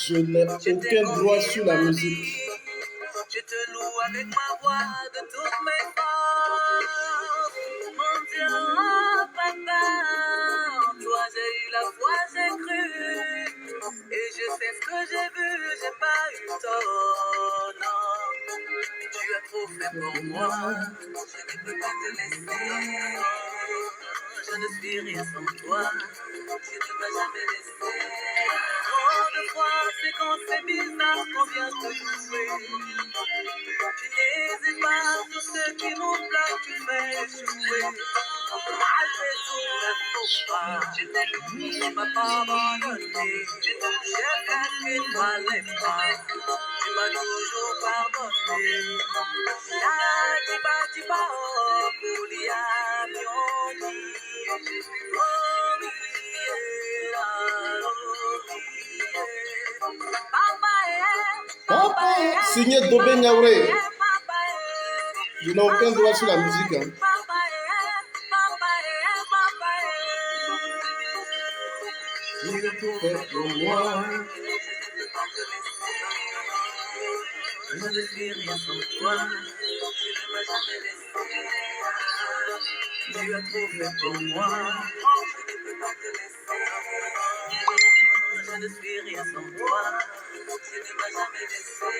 Je n'ai aucun droit sur la musique. Je te loue avec ma voix de toutes mes forces. Mon Dieu, oh papa, en toi j'ai eu la foi, j'ai cru. Et je sais ce que j'ai vu, j'ai pas eu tort, non. Tu as trop fait pour moi, je ne peux pas te laisser. Je ne suis rien sans toi, tu ne m'as jamais laissé. Trop de fois, c'est quand c'est bizarre qu'on vient te trouver. Tu n'hésites pas sur ce qui nous bloque, tu fais échouer. Malgré tout, ne faut pas. Tu m'as pas abandonné. J'ai fait ce qu'il fallait pas. Tu m'as toujours pardonné. La tiba, oh, Koulia, Mioni. Oh, oui, Signé Dobé Niaouré. Je n'ai aucun droit sur la musique. Hein. Tu as tout fait pour moi. Je ne suis rien sans toi. Tu ne m'as jamais laissé. Tu as tout fait pour moi. Je ne peux pas te laisser. Je ne suis rien sans toi. Tu ne m'as jamais laissé.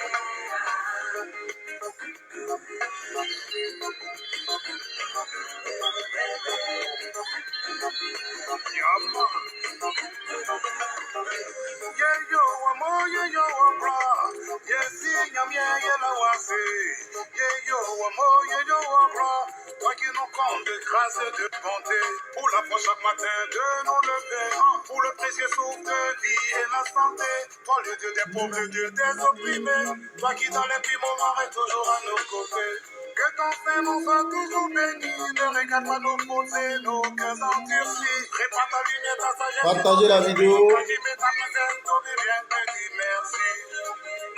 Toi qui nous comptes de grâce et de bonté, pour la foi chaque matin de nous lever, pour le précieux souffle de vie et la santé, toi le Dieu des pauvres, le Dieu des opprimés, toi qui dans les petits moments est toujours à nos côtés. Que ton Saint-Nom soit toujours béni, ne regarde pas nos fautes et nos cœurs endurcis. Répand ta lumière, ta sagesse. Partagez la vidéo. Ta présence, ton bien te dit merci.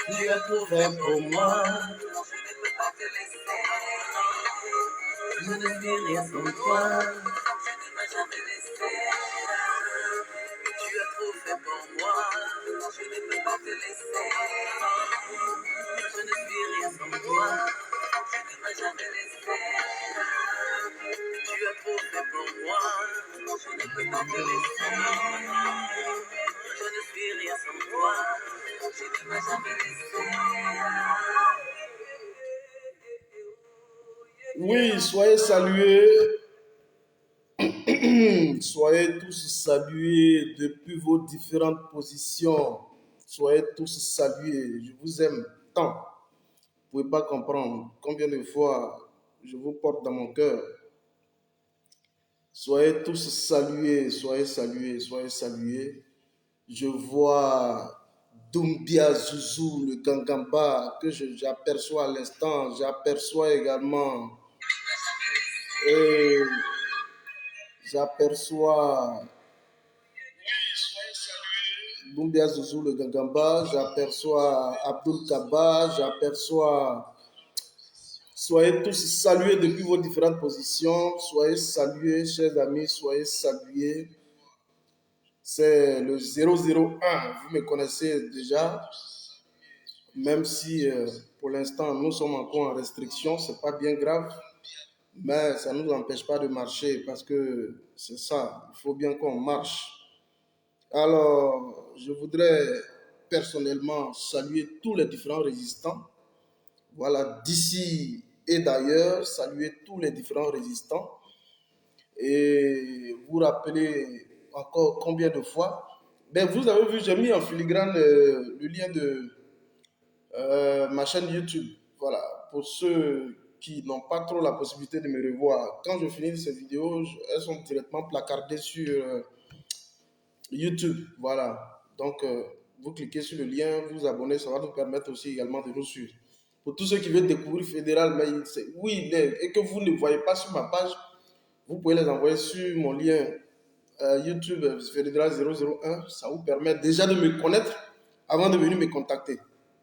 Tu as tout fait pour moi. Je ne peux pas te laisser. Je ne suis rien sans toi. Tu ne m'as jamais laissé. Tu as tout fait pour moi. Je ne peux pas te laisser. Je ne suis rien sans toi. Tu ne m'as jamais laissé. Tu as trop fait pour moi. Je ne peux pas te laisser. Je ne suis rien sans toi. Tu ne m'as jamais laissé. Oui, soyez salués. Soyez tous salués depuis vos différentes positions. Soyez tous salués. Je vous aime tant. Vous ne pouvez pas comprendre combien de fois je vous porte dans mon cœur. Soyez tous salués, soyez salués, soyez salués. Je vois Doumbia Zouzou, le Gangamba, que j'aperçois à l'instant. J'aperçois également... J'aperçois Doumbia Zouzou, le Gangamba. J'aperçois Abdul Kaba. J'aperçois... Soyez tous salués depuis vos différentes positions. Soyez salués, chers amis, soyez salués. C'est le 001. Vous me connaissez déjà. Même si pour l'instant nous sommes encore en restriction, ce n'est pas bien grave. Mais ça ne nous empêche pas de marcher parce que c'est ça. Il faut bien qu'on marche. Alors, je voudrais personnellement saluer tous les différents résistants. Voilà, d'ici et d'ailleurs, saluer tous les différents résistants et vous rappeler encore combien de fois. Ben, vous avez vu, j'ai mis en filigrane le lien de ma chaîne YouTube. Voilà, pour ceux qui n'ont pas trop la possibilité de me revoir. Quand je finis ces vidéos, elles sont directement placardées sur YouTube. Voilà, donc vous cliquez sur le lien, vous abonnez, ça va nous permettre aussi également de nous suivre. Pour tous ceux qui veulent découvrir Fédéral, mais oui, et que vous ne voyez pas sur ma page, vous pouvez les envoyer sur mon lien YouTube Fédéral 001. Ça vous permet déjà de me connaître avant de venir me contacter.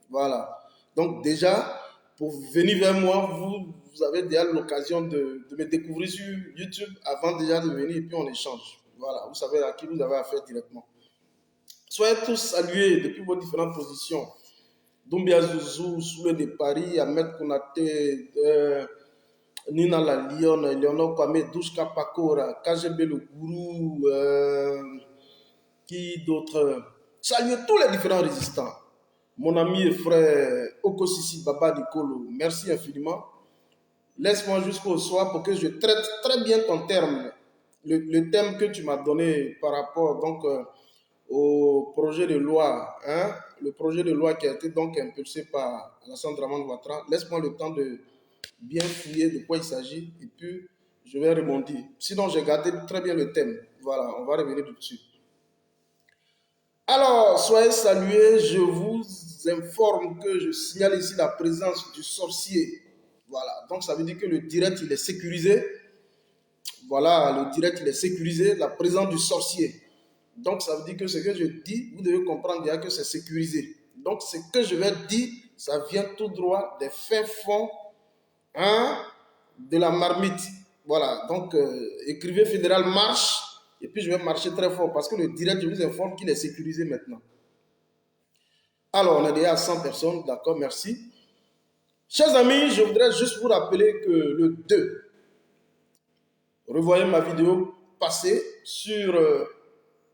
Voilà. Donc déjà, pour venir vers moi, vous avez déjà l'occasion de me découvrir sur YouTube avant déjà de venir et puis on échange. Voilà, vous savez à qui vous avez affaire directement. Soyez tous salués depuis vos différentes positions. Doumbia Zouzou, Soule de Paris, Ahmed Konaté, Nina la Lyon, Léonore Kwame, Douchka Pakora, KGB le Gourou, qui d'autres? Saluez tous les différents résistants. Mon ami et frère Okosisi Baba Dikolo, merci infiniment. Laisse-moi jusqu'au soir pour que je traite très bien ton terme, le thème que tu m'as donné par rapport donc au projet de loi, hein, le projet de loi qui a été donc impulsé par Alassane Dramane Ouattara. Laisse-moi le temps de bien fouiller de quoi il s'agit et puis je vais rebondir. Sinon, j'ai gardé très bien le thème. Voilà, on va revenir dessus. Alors, soyez salués, je vous informe que je signale ici la présence du sorcier. Voilà, donc ça veut dire que le direct, il est sécurisé. Voilà, le direct, il est sécurisé, la présence du sorcier. Donc, ça veut dire que ce que je dis, vous devez comprendre déjà que c'est sécurisé. Donc, ce que je vais dire, ça vient tout droit des fins fonds de la marmite. Voilà, donc, écrivez Fédéral marche, et puis je vais marcher très fort parce que le direct, je vous informe qu'il est sécurisé maintenant. Alors, on est déjà à 100 personnes, d'accord, merci. Chers amis, je voudrais juste vous rappeler que le 2, revoyez ma vidéo passée sur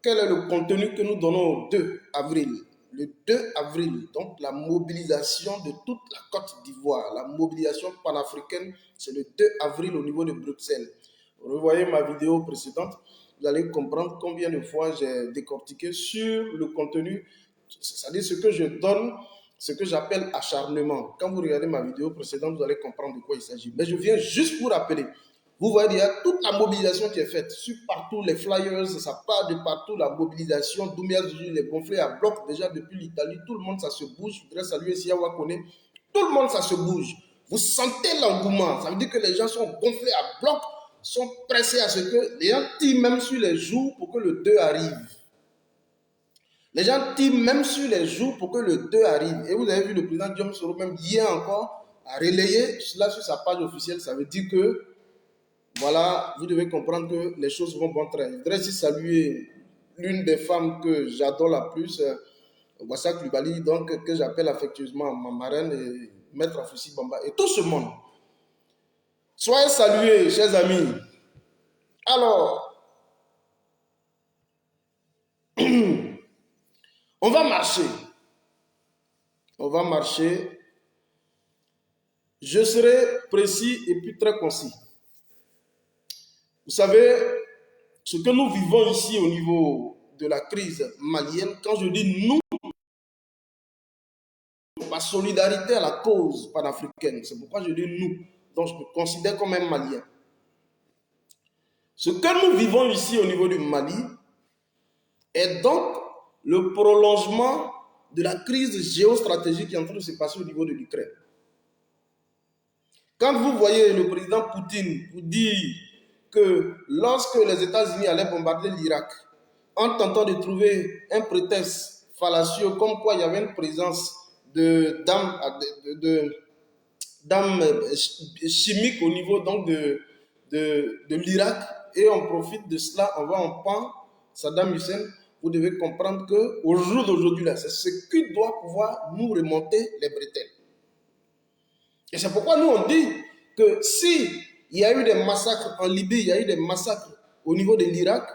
quel est le contenu que nous donnons au 2 avril. Le 2 avril, donc la mobilisation de toute la Côte d'Ivoire, la mobilisation panafricaine, c'est le 2 avril au niveau de Bruxelles. Revoyez ma vidéo précédente, vous allez comprendre combien de fois j'ai décortiqué sur le contenu, c'est-à-dire ce que je donne, ce que j'appelle acharnement. Quand vous regardez ma vidéo précédente, vous allez comprendre de quoi il s'agit. Mais je viens juste vous rappeler. Vous voyez, il y a toute la mobilisation qui est faite. Sur partout, les flyers, ça part de partout, la mobilisation. Doumbia Zouzou, il est gonflé à bloc déjà depuis l'Italie. Tout le monde, ça se bouge. Je voudrais saluer Siawa Kone. Tout le monde, ça se bouge. Vous sentez l'engouement. Ça veut dire que les gens sont gonflés à bloc, sont pressés à ce que les gens tirent même sur les jours pour que le 2 arrive. Les gens tirent même sur les jours pour que le 2 arrive. Et vous avez vu le président Diom Soro, même hier encore, a relayé cela sur sa page officielle. Ça veut dire que voilà, vous devez comprendre que les choses vont bon train. Je voudrais aussi saluer l'une des femmes que j'adore la plus, Wassa Klubali, donc que j'appelle affectueusement ma marraine et Maître Afussi Bamba et tout ce monde. Soyez salués, chers amis. Alors, on va marcher. On va marcher. Je serai précis et puis très concis. Vous savez, ce que nous vivons ici au niveau de la crise malienne, quand je dis nous, ma solidarité à la cause panafricaine, c'est pourquoi je dis nous, donc je me considère comme un Malien. Ce que nous vivons ici au niveau du Mali est donc le prolongement de la crise géostratégique qui est en train de se passer au niveau de l'Ukraine. Quand vous voyez le président Poutine vous dire que lorsque les États-Unis allaient bombarder l'Irak, en tentant de trouver un prétexte fallacieux comme quoi il y avait une présence d'armes chimiques au niveau donc de l'Irak, et on profite de cela, on va en pan Saddam Hussein, vous devez comprendre qu'au jour d'aujourd'hui, c'est ce qui doit pouvoir nous remonter les bretelles. Et c'est pourquoi nous on dit que si il y a eu des massacres en Libye, il y a eu des massacres au niveau de l'Irak,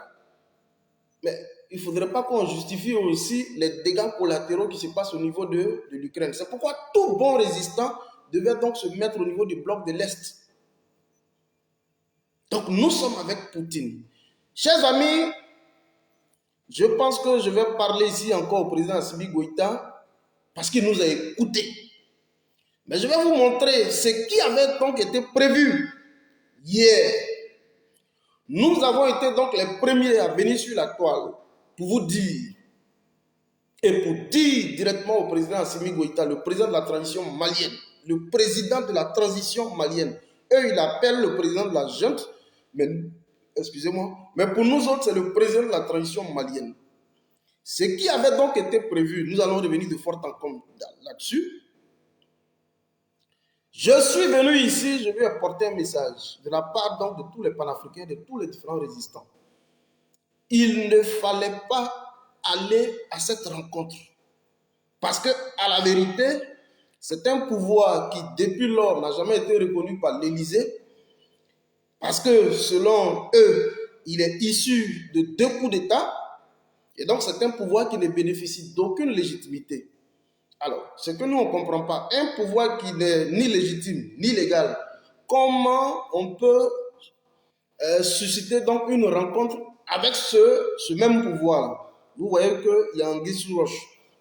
mais il ne faudrait pas qu'on justifie aussi les dégâts collatéraux qui se passent au niveau de l'Ukraine. C'est pourquoi tout bon résistant devait donc se mettre au niveau du bloc de l'Est. Donc nous sommes avec Poutine. Chers amis, je pense que je vais parler ici encore au président Assimi Goïta parce qu'il nous a écoutés. Mais je vais vous montrer ce qui avait donc été prévu hier. Nous avons été donc les premiers à venir sur la toile pour vous dire et pour dire directement au président Assimi Goïta, le président de la transition malienne, le président de la transition malienne. Eux, ils appellent le président de la junte, mais excusez-moi, mais pour nous autres, c'est le président de la transition malienne. Ce qui avait donc été prévu, nous allons revenir de fort en comble là-dessus. Je suis venu ici, je vais apporter un message de la part donc de tous les panafricains, de tous les différents résistants. Il ne fallait pas aller à cette rencontre. Parce que, à la vérité, c'est un pouvoir qui, depuis lors, n'a jamais été reconnu par l'Élysée. Parce que, selon eux, il est issu de 2 coups d'État. Et donc, c'est un pouvoir qui ne bénéficie d'aucune légitimité. Alors, ce que nous, on ne comprend pas, un pouvoir qui n'est ni légitime, ni légal, comment on peut susciter donc une rencontre avec ce même pouvoir? Vous voyez qu'il y a anguille sous roche.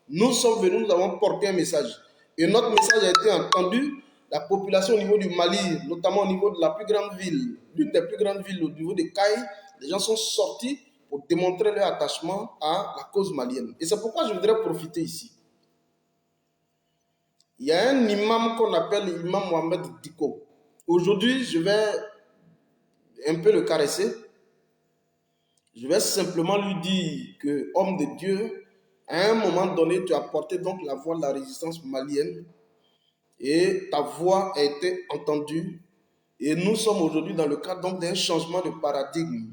Nous sommes venus, nous avons porté un message. Et notre message a été entendu. La population au niveau du Mali, notamment au niveau de la plus grande ville, l'une des plus grandes villes au niveau de Caille, les gens sont sortis pour démontrer leur attachement à la cause malienne. Et c'est pourquoi je voudrais profiter ici. Il y a un imam qu'on appelle l'imam Mohamed Diko. Aujourd'hui, je vais un peu le caresser. Je vais simplement lui dire que, homme de Dieu, à un moment donné, tu as porté donc la voix de la résistance malienne et ta voix a été entendue. Et nous sommes aujourd'hui dans le cadre donc d'un changement de paradigme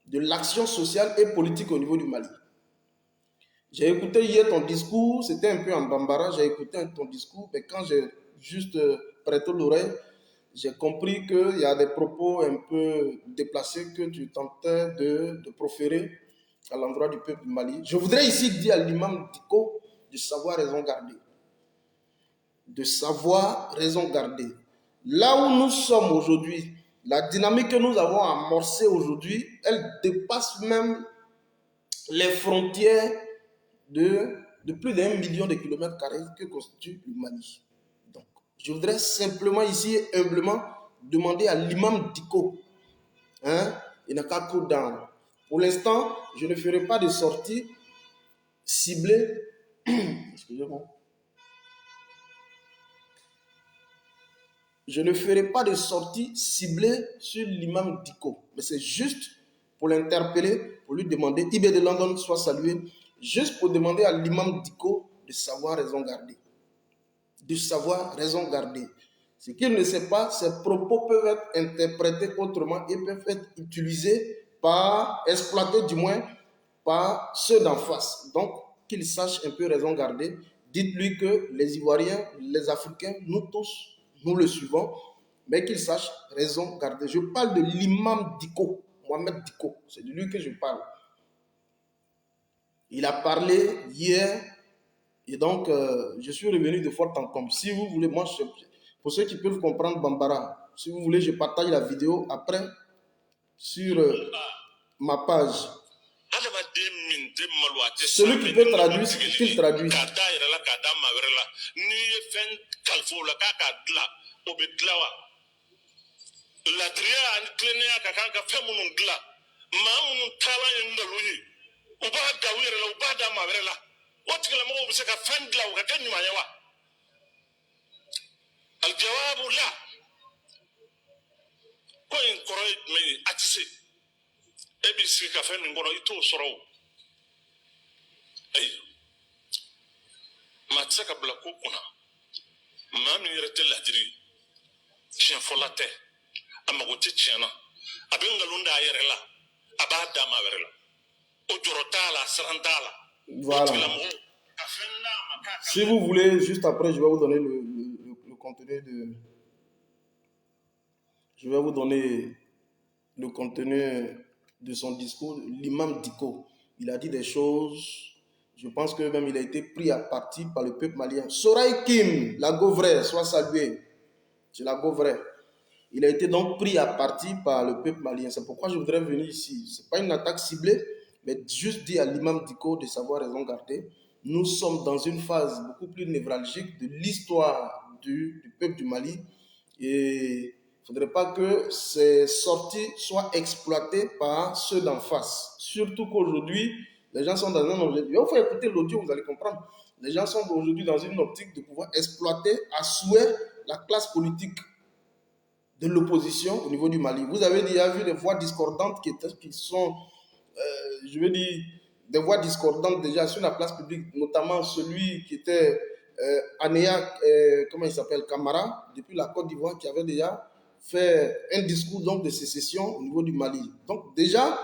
de l'action sociale et politique au niveau du Mali. J'ai écouté hier ton discours, c'était un peu en bambara, j'ai écouté ton discours, mais quand j'ai juste prêté l'oreille, j'ai compris qu'il y a des propos un peu déplacés que tu tentais de proférer à l'endroit du peuple du Mali. Je voudrais ici dire à l'imam Diko de savoir raison garder. De savoir raison garder. Là où nous sommes aujourd'hui, la dynamique que nous avons amorcée aujourd'hui, elle dépasse même les frontières de plus d'1 million de kilomètres carrés que constitue le Mali. Donc, je voudrais simplement ici, humblement, demander à l'imam Diko, il n'a qu'à cool down. Pour l'instant, je ne ferai pas de sortie ciblée. Excusez-moi. Je ne ferai pas de sortie ciblée sur l'imam Diko. Mais c'est juste pour l'interpeller, pour lui demander, Ibé de London soit salué, juste pour demander à l'imam Diko de savoir raison garder. De savoir raison garder. Ce qu'il ne sait pas, ses propos peuvent être interprétés autrement et peuvent être utilisés exploités du moins par ceux d'en face. Donc, qu'il sache un peu raison garder. Dites-lui que les Ivoiriens, les Africains, nous tous, nous le suivons, mais qu'il sache raison garder. Je parle de l'imam Diko, Mohamed Diko, c'est de lui que je parle. Il a parlé hier, et donc je suis revenu de fort en comble. Si vous voulez, moi, pour ceux qui peuvent comprendre Bambara, si vous voulez, je partage la vidéo après sur ma page. Celui qui peut traduire, qu'il traduise. Voilà. Si vous voulez, juste après, je vais vous donner le contenu de... Je vais vous donner le contenu de son discours. L'imam Diko, il a dit des choses, je pense que même il a été pris à partie par le peuple malien. Soraï Kim, la Gauvraie, soit salué. C'est la Gauvraie. Il a été donc pris à partie par le peuple malien. C'est pourquoi je voudrais venir ici. Ce n'est pas une attaque ciblée, mais juste dire à l'imam Diko de savoir raison garder. Nous sommes dans une phase beaucoup plus névralgique de l'histoire du peuple du Mali. Et il ne faudrait pas que ces sorties soient exploitées par ceux d'en face. Surtout qu'aujourd'hui, les gens sont dans un objectif. Il faut écouter l'audio, vous allez comprendre. Les gens sont aujourd'hui dans une optique de pouvoir exploiter à souhait la classe politique de l'opposition au niveau du Mali. Vous avez déjà vu des voix discordantes qui sont, je veux dire, des voix discordantes déjà sur la place publique, notamment celui qui était Anéa, comment il s'appelle, Camara, depuis la Côte d'Ivoire, qui avait déjà fait un discours donc, de sécession au niveau du Mali. Donc déjà,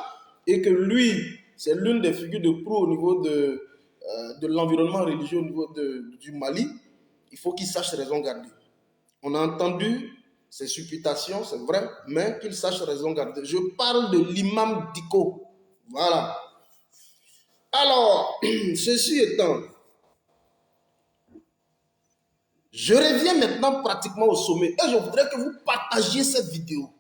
et que lui, c'est l'une des figures de proue au niveau de l'environnement religieux au niveau du Mali. Il faut qu'il sache raison garder. On a entendu ses supputations, c'est vrai, mais qu'il sache raison garder. Je parle de l'imam Dicko. Voilà. Alors, ceci étant, je reviens maintenant pratiquement au sommet et je voudrais que vous partagiez cette vidéo.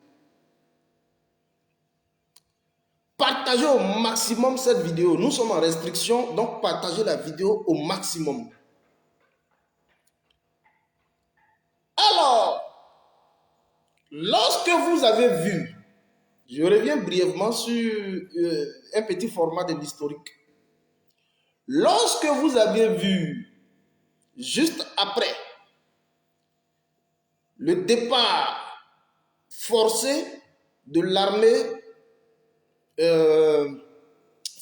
Partagez au maximum cette vidéo. Nous sommes en restriction, donc partagez la vidéo au maximum. Alors, lorsque vous avez vu, je reviens brièvement sur un petit format de l'historique. Lorsque vous avez vu, juste après, le départ forcé de l'armée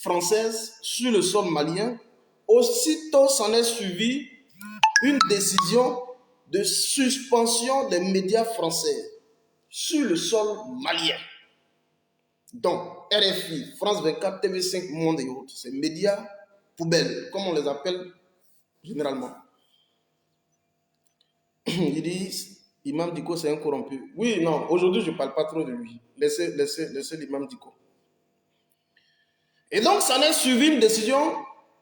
française sur le sol malien, aussitôt s'en est suivi une décision de suspension des médias français sur le sol malien. Donc, RFI, France 24, TV5, Monde et autres, ces médias poubelles, comme on les appelle généralement. Ils disent, Imam Dicko, c'est un corrompu. Oui, non, aujourd'hui, je ne parle pas trop de lui. Laissez l'imam Dicko. Et donc, ça en est suivi une décision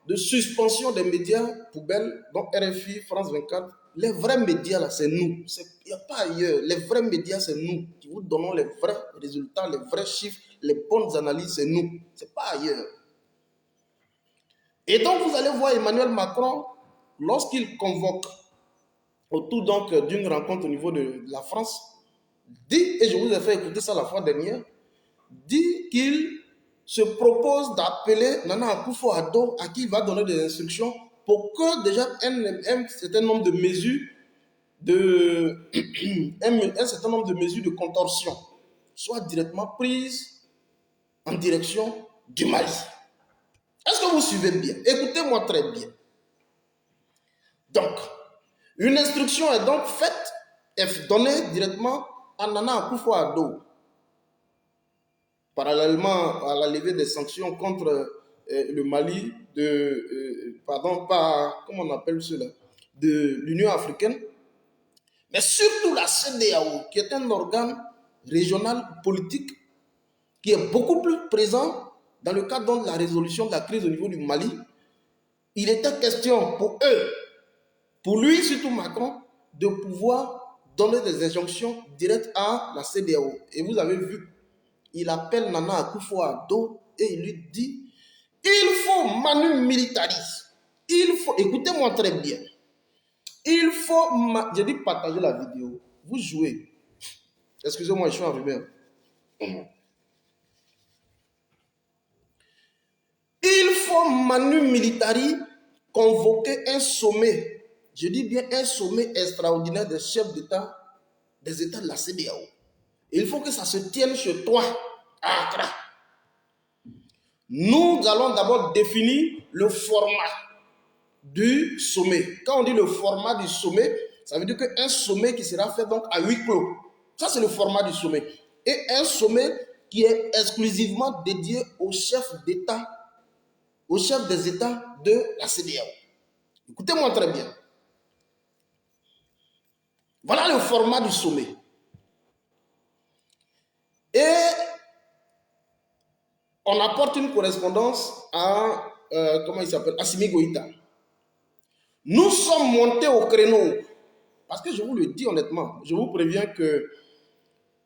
de suspension des médias poubelles, donc RFI, France 24. Les vrais médias, là, c'est nous. Il n'y a pas ailleurs. Les vrais médias, c'est nous qui vous donnons les vrais résultats, les vrais chiffres, les bonnes analyses, c'est nous. Ce n'est pas ailleurs. Et donc, vous allez voir Emmanuel Macron, lorsqu'il convoque autour donc d'une rencontre au niveau de la France, dit, et je vous ai fait écouter ça la fois dernière, dit qu'il se propose d'appeler Nana Akufo-Addo à qui il va donner des instructions pour que déjà un certain nombre de mesures un certain nombre de mesures de contorsion soient directement prises en direction du Mali. Est-ce que vous suivez bien? Écoutez-moi très bien. Donc, une instruction est donc faite et donnée directement à Nana Akufo-Addo, parallèlement à la levée des sanctions contre le Mali comment on appelle cela, de l'Union africaine, mais surtout la CEDEAO, qui est un organe régional politique qui est beaucoup plus présent dans le cadre de la résolution de la crise au niveau du Mali. Il était question pour eux, pour lui, surtout Macron, de pouvoir donner des injonctions directes à la CEDEAO. Et vous avez vu, il appelle Nana Akufo-Addo et il lui dit, il faut manu militari. Il faut, écoutez-moi très bien, il faut, je dis partager la vidéo, vous jouez. Excusez-moi, je suis en rumeur. Il faut manu militari convoquer un sommet, je dis bien un sommet extraordinaire des chefs d'État des États de la CEDEAO. Il faut que ça se tienne chez toi, à Accra. Nous allons d'abord définir le format du sommet. Quand on dit le format du sommet, ça veut dire qu'un sommet qui sera fait donc à huis clos. Ça, c'est le format du sommet. Et un sommet qui est exclusivement dédié aux chefs d'État, aux chefs des États de la CEDEAO. Écoutez-moi très bien. Voilà le format du sommet. Et on apporte une correspondance à, comment il s'appelle, Assimi Goïta. Nous sommes montés au créneau. Parce que je vous le dis honnêtement, je vous préviens que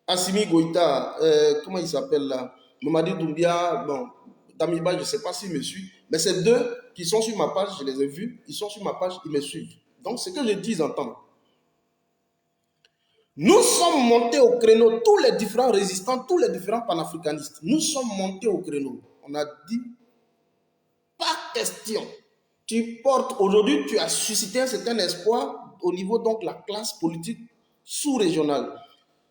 Assimi Goïta, comment il s'appelle là, Mamadi Doumbia, bon, Damiba, je ne sais pas s'il me suit, mais ces deux qui sont sur ma page, je les ai vus, ils sont sur ma page, ils me suivent. Donc, ce que je dis, ils entendent. Nous sommes montés au créneau, tous les différents résistants, tous les différents panafricanistes, nous sommes montés au créneau. On a dit, pas question. Tu portes, aujourd'hui, tu as suscité un certain espoir au niveau donc de la classe politique sous-régionale.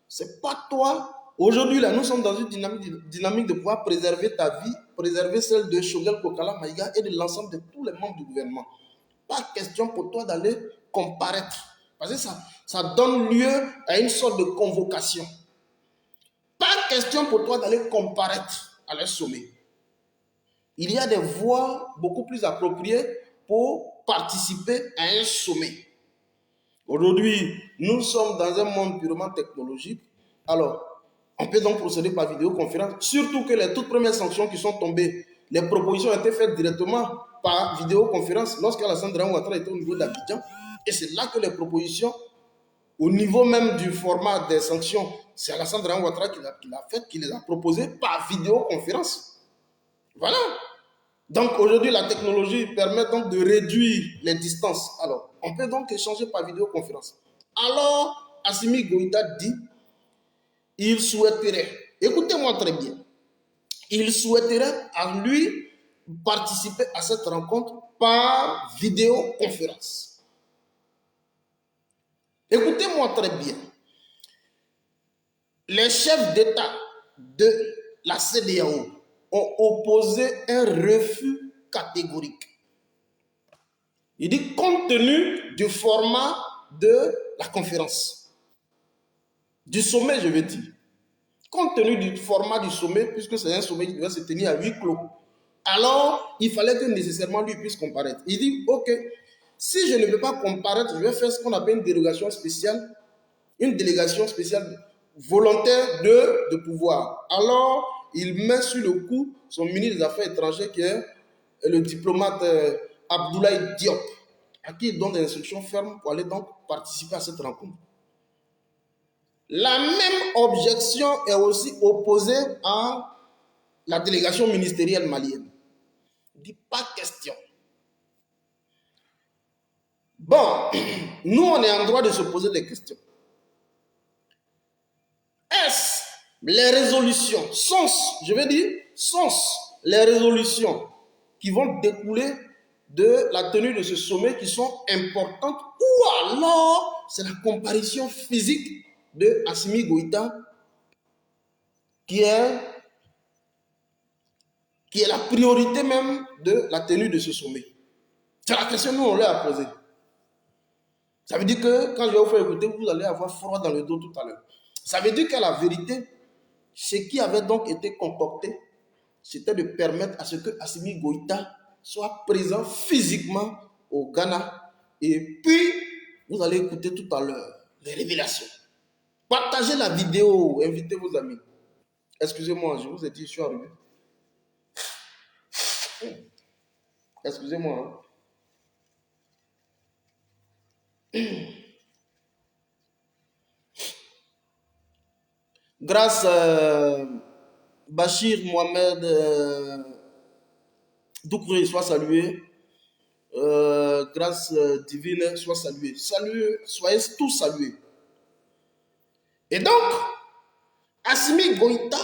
C'est pas toi. Aujourd'hui, là, nous sommes dans une dynamique de pouvoir préserver ta vie, préserver celle de Choguel Kokala Maïga et de l'ensemble de tous les membres du gouvernement. Pas question pour toi d'aller comparaître. Parce que ça donne lieu à une sorte de convocation. Pas question pour toi d'aller comparaître à leur sommet. il y a des voies beaucoup plus appropriées pour participer à un sommet. Aujourd'hui, nous sommes dans un monde purement technologique. Alors, on peut donc procéder par vidéoconférence, surtout que les toutes premières sanctions qui sont tombées, les propositions ont été faites directement par vidéoconférence lorsque Alassane Dramane Ouattara était au niveau d'Abidjan. Et c'est là que les propositions, au niveau même du format des sanctions, c'est Alassane Dramane Ouattara qui l'a fait, qui les a proposées par vidéoconférence. Voilà. Donc aujourd'hui, la technologie permet donc de réduire les distances. Alors, on peut donc échanger par vidéoconférence. Alors, Assimi Goïta dit, il souhaiterait, écoutez-moi très bien, il souhaiterait à lui participer à cette rencontre par vidéoconférence. Écoutez-moi très bien. Les chefs d'État de la CEDEAO ont opposé un refus catégorique. Il dit compte tenu du format de la conférence, du sommet, je veux dire. Compte tenu du format du sommet, puisque c'est un sommet qui devait se tenir à huis clos, alors il fallait que nécessairement lui puisse comparaître. Il dit, ok, si je ne peux pas comparaître, je vais faire ce qu'on appelle une délégation spéciale volontaire de pouvoir. Alors, il met sur le coup son ministre des Affaires étrangères qui est le diplomate Abdoulaye Diop, à qui il donne des instructions fermes pour aller donc participer à cette rencontre. La même objection est aussi opposée à la délégation ministérielle malienne. Il dit pas question. Bon, nous on est en droit de se poser des questions. Est-ce les résolutions, les résolutions qui vont découler de la tenue de ce sommet qui sont importantes, ou alors c'est la comparution physique de Assimi Goïta qui est la priorité même de la tenue de ce sommet. C'est la question que nous on leur a posée. Ça veut dire que quand je vais vous faire écouter, vous allez avoir froid dans le dos tout à l'heure. Ça veut dire que la vérité, ce qui avait donc été concocté, c'était de permettre à ce que Assimi Goïta soit présent physiquement au Ghana. Et puis, vous allez écouter tout à l'heure les révélations. Partagez la vidéo, invitez vos amis. Excusez-moi, je vous ai dit, je suis arrivé. Excusez-moi. Grâce Bachir Mohamed Doukouré soit salué. Grâce divine soit saluée. Soyez tous salués. Et donc, Assimi Goïta,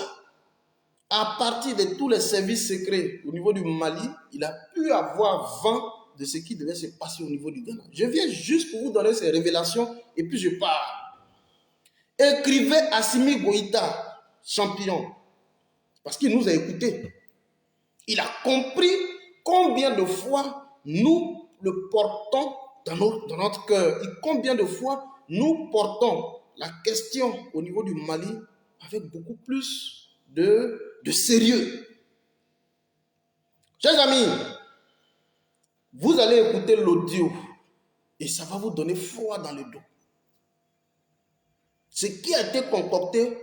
à partir de tous les services secrets au niveau du Mali, il a pu avoir vent de ce qui devait se passer au niveau du Ghana. Je viens juste pour vous donner ces révélations et puis je pars. Écrivez Assimi Goïta, champion, parce qu'il nous a écoutés. Il a compris combien de fois nous le portons dans notre cœur et combien de fois nous portons la question au niveau du Mali avec beaucoup plus de sérieux. Chers amis, vous allez écouter l'audio et ça va vous donner froid dans le dos. Ce qui a été concocté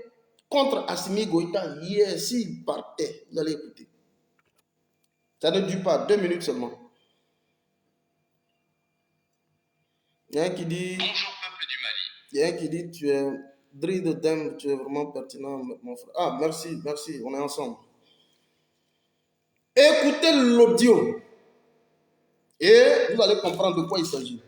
contre Assimi Goïta hier, s'il partait, vous allez écouter. Ça ne dure pas 2 minutes seulement. Il y a un qui dit... Bonjour peuple du Mali. Il y a un qui dit, tu es Dri de Dem, tu es vraiment pertinent, mon frère. Ah, merci, on est ensemble. Écoutez l'audio et vous allez comprendre de quoi il s'agit.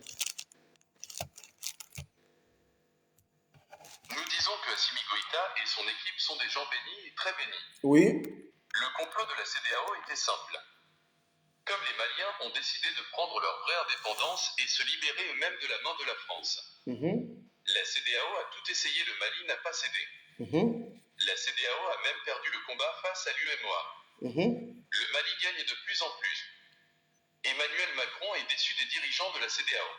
Nous disons que Assimi Goïta et son équipe sont des gens bénis et très bénis. Oui. Le complot de la CEDEAO était simple. Comme les Maliens ont décidé de prendre leur vraie indépendance et se libérer eux-mêmes de la main de la France. La CEDEAO a tout essayé, le Mali n'a pas cédé. La CEDEAO a même perdu le combat face à l'UMOA. Le Mali gagne de plus en plus. Emmanuel Macron est déçu des dirigeants de la CEDEAO.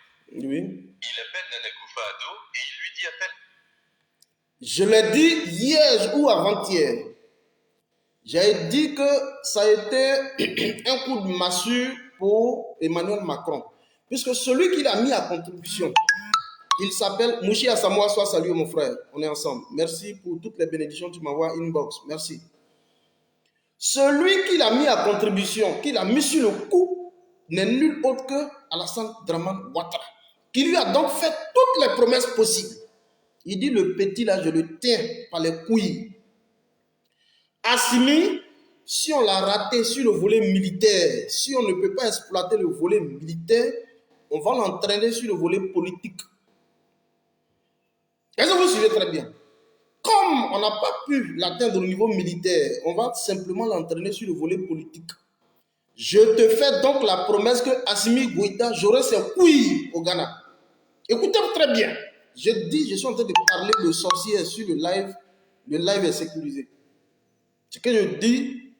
Oui. Il appelle Nana Akufo-Addo et il lui dit appelle. Je l'ai dit hier ou avant-hier. J'ai dit que ça a été un coup de massue pour Emmanuel Macron. Puisque celui qui l'a mis à contribution, il s'appelle Mouchi Asamoah, sois salué mon frère. On est ensemble. Merci pour toutes les bénédictions que tu m'envoies inbox. Merci. Celui qui l'a mis à contribution, qui l'a mis sur le coup, n'est nul autre que Alassane Dramane Ouattara, qui lui a donc fait toutes les promesses possibles. Il dit le petit là, je le tiens par les couilles. Assimi, si on l'a raté sur le volet militaire, si on ne peut pas exploiter le volet militaire, on va l'entraîner sur le volet politique. Est-ce que vous suivez très bien? Comme on n'a pas pu l'atteindre au niveau militaire, on va simplement l'entraîner sur le volet politique. Je te fais donc la promesse que Assimi Goïta, j'aurai ses couilles au Ghana. Écoutez-moi très bien. Je suis en train de parler de sorcière sur le live. Le live est sécurisé. Ce que je dis,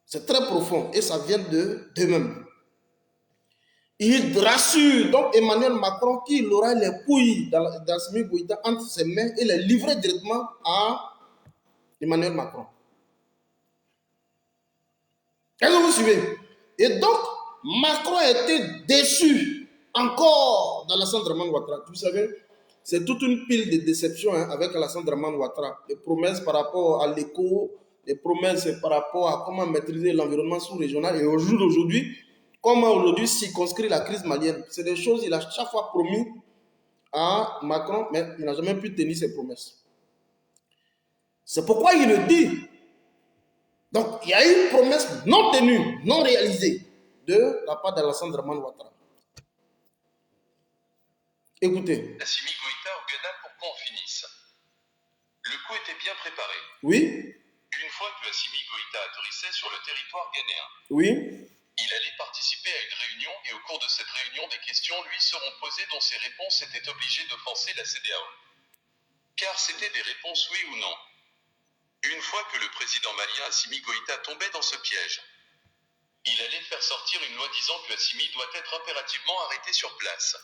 c'est très profond et ça vient d'eux-mêmes. Il rassure donc Emmanuel Macron qu'il aura les couilles d'Assimi Goïta entre ses mains et les livrer directement à Emmanuel Macron. Est-ce que vous suivez? Et donc, Macron a été déçu encore d'Alassane Dramane Ouattara. Vous savez, c'est toute une pile de déceptions avec Alassane Dramane Ouattara. Des promesses par rapport à l'éco, des promesses par rapport à comment maîtriser l'environnement sous-régional. Et au jour d'aujourd'hui, comment aujourd'hui circonscrire la crise malienne. C'est des choses qu'il a chaque fois promis à Macron, mais il n'a jamais pu tenir ses promesses. C'est pourquoi il le dit. Donc, il y a une promesse non tenue, non réalisée de la part d'Alassane Dramane Ouattara. Écoutez. Assimi Goïta au Ghana pour qu'on finisse. Le coup était bien préparé. Oui. Une fois que Assimi Goïta atterrissait sur le territoire ghanéen. Oui. Il allait participer à une réunion et au cours de cette réunion, des questions lui seront posées dont ses réponses étaient obligées d'offenser la CEDEAO. Car c'était des réponses oui ou non. Une fois que le président malien Assimi Goïta tombait dans ce piège, il allait faire sortir une loi disant que Assimi doit être impérativement arrêté sur place.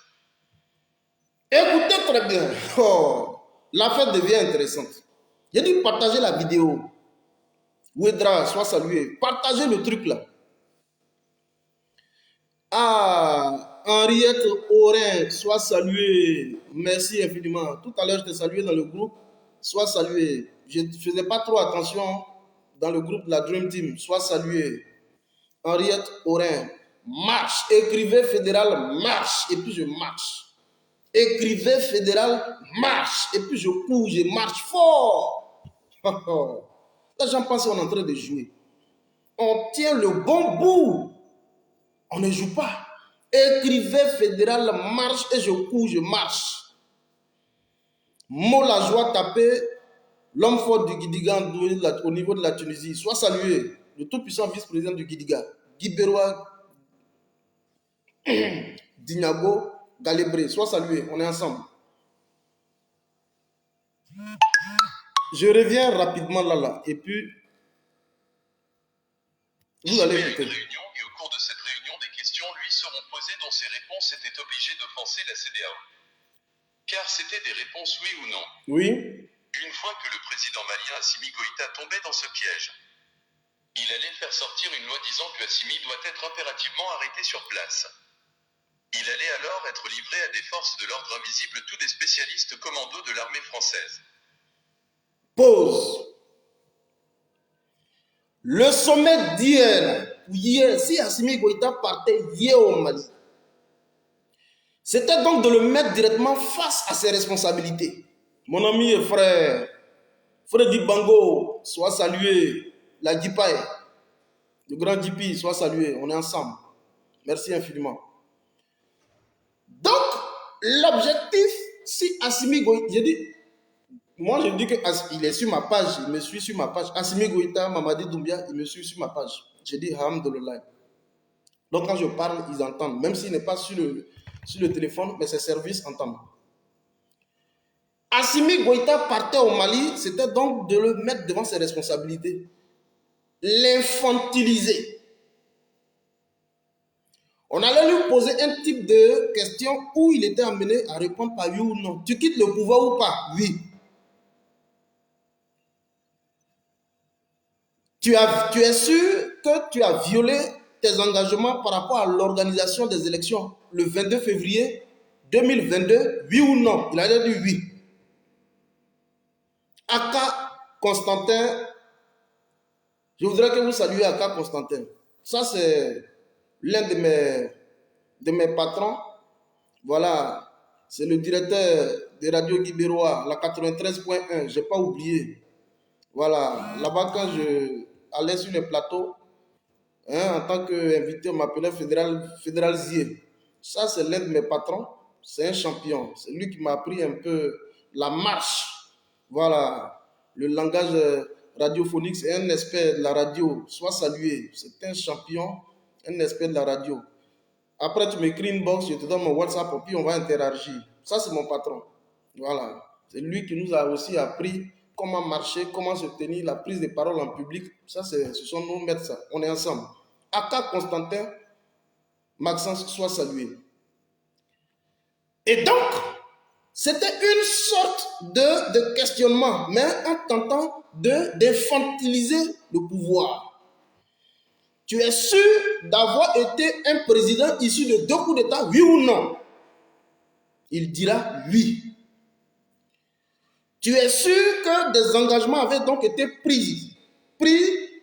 Écoutez très bien. Oh, l'affaire devient intéressante. J'ai dit partager la vidéo. Ouédra, sois salué. Partagez le truc là. Ah, Henriette Aurin, sois salué. Merci infiniment. Tout à l'heure, je t'ai salué dans le groupe. Sois salué. Je ne faisais pas trop attention dans le groupe de la Dream Team. Sois salué. Henriette Aurin. Marche. Écrivez fédéral, marche. Et puis je marche. Écrivez fédéral, marche. Et puis je cours, je marche fort. Là, j'en pense qu'on est en train de jouer. On tient le bon bout. On ne joue pas. Écrivez fédéral, marche. Et je cours, je marche. Mot la joie tapé. L'homme fort du Gidiga au niveau de la Tunisie. Soit salué. Le tout-puissant vice-président du Gidiga. Guibérois Dignago Galebré. Soit salué. On est ensemble. Je reviens rapidement là. Et puis, vous allez écouter. Et au cours de cette réunion, des questions lui seront posées dont ses réponses étaient obligées d'offenser la CEDEAO. Car c'était des réponses oui ou non. Oui. Une fois que le président malien Assimi Goïta tombait dans ce piège, il allait faire sortir une loi disant que Assimi doit être impérativement arrêté sur place. Il allait alors être livré à des forces de l'ordre invisibles, tous des spécialistes commandos de l'armée française. Pause. Le sommet d'hier, si Assimi Goïta partait hier au Mali, c'était donc de le mettre directement face à ses responsabilités. Mon ami et frère, Freddy Bango, sois salué. La Dipaye, le grand Dipi, sois salué. On est ensemble. Merci infiniment. Donc, l'objectif, si Assimi Goïta, j'ai dit, moi je dis qu'il est sur ma page, il me suit sur ma page. Assimi Goïta, Mamadi Doumbia, il me suit sur ma page. J'ai dit, Alhamdoulilah. Donc quand je parle, ils entendent, même s'il n'est pas sur le téléphone, mais ses services entendent. Assimi Goïta partait au Mali, c'était donc de le mettre devant ses responsabilités. L'infantiliser. On allait lui poser un type de question où il était amené à répondre par oui ou non. Tu quittes le pouvoir ou pas? Oui. Tu es sûr que tu as violé tes engagements par rapport à l'organisation des élections le 22 février 2022, oui ou non? Il a dit oui. Aka Constantin, je voudrais que vous saluiez Aka Constantin. Ça, c'est l'un de mes patrons. Voilà, c'est le directeur de Radio Guibérois, la 93.1, je n'ai pas oublié. Voilà, là-bas, quand je allais sur les plateaux, en tant qu'invité, on m'appelait Fédéral Zier. Ça, c'est l'un de mes patrons. C'est un champion. C'est lui qui m'a appris un peu la marche. Voilà, le langage radiophonique, c'est un expert de la radio. Sois salué. C'est un champion, un expert de la radio. Après, tu m'écris une box, je te donne mon WhatsApp, puis on va interagir. Ça, c'est mon patron. Voilà. C'est lui qui nous a aussi appris comment marcher, comment se tenir, la prise de parole en public. Ça, ce sont nos maîtres, ça. On est ensemble. Aka Constantin, Maxence, soit salué. Et donc, c'était une sorte de questionnement, mais en tentant d'infantiliser le pouvoir. Tu es sûr d'avoir été un président issu de 2 coups d'État, oui ou non? Il dira oui. Tu es sûr que des engagements avaient donc été pris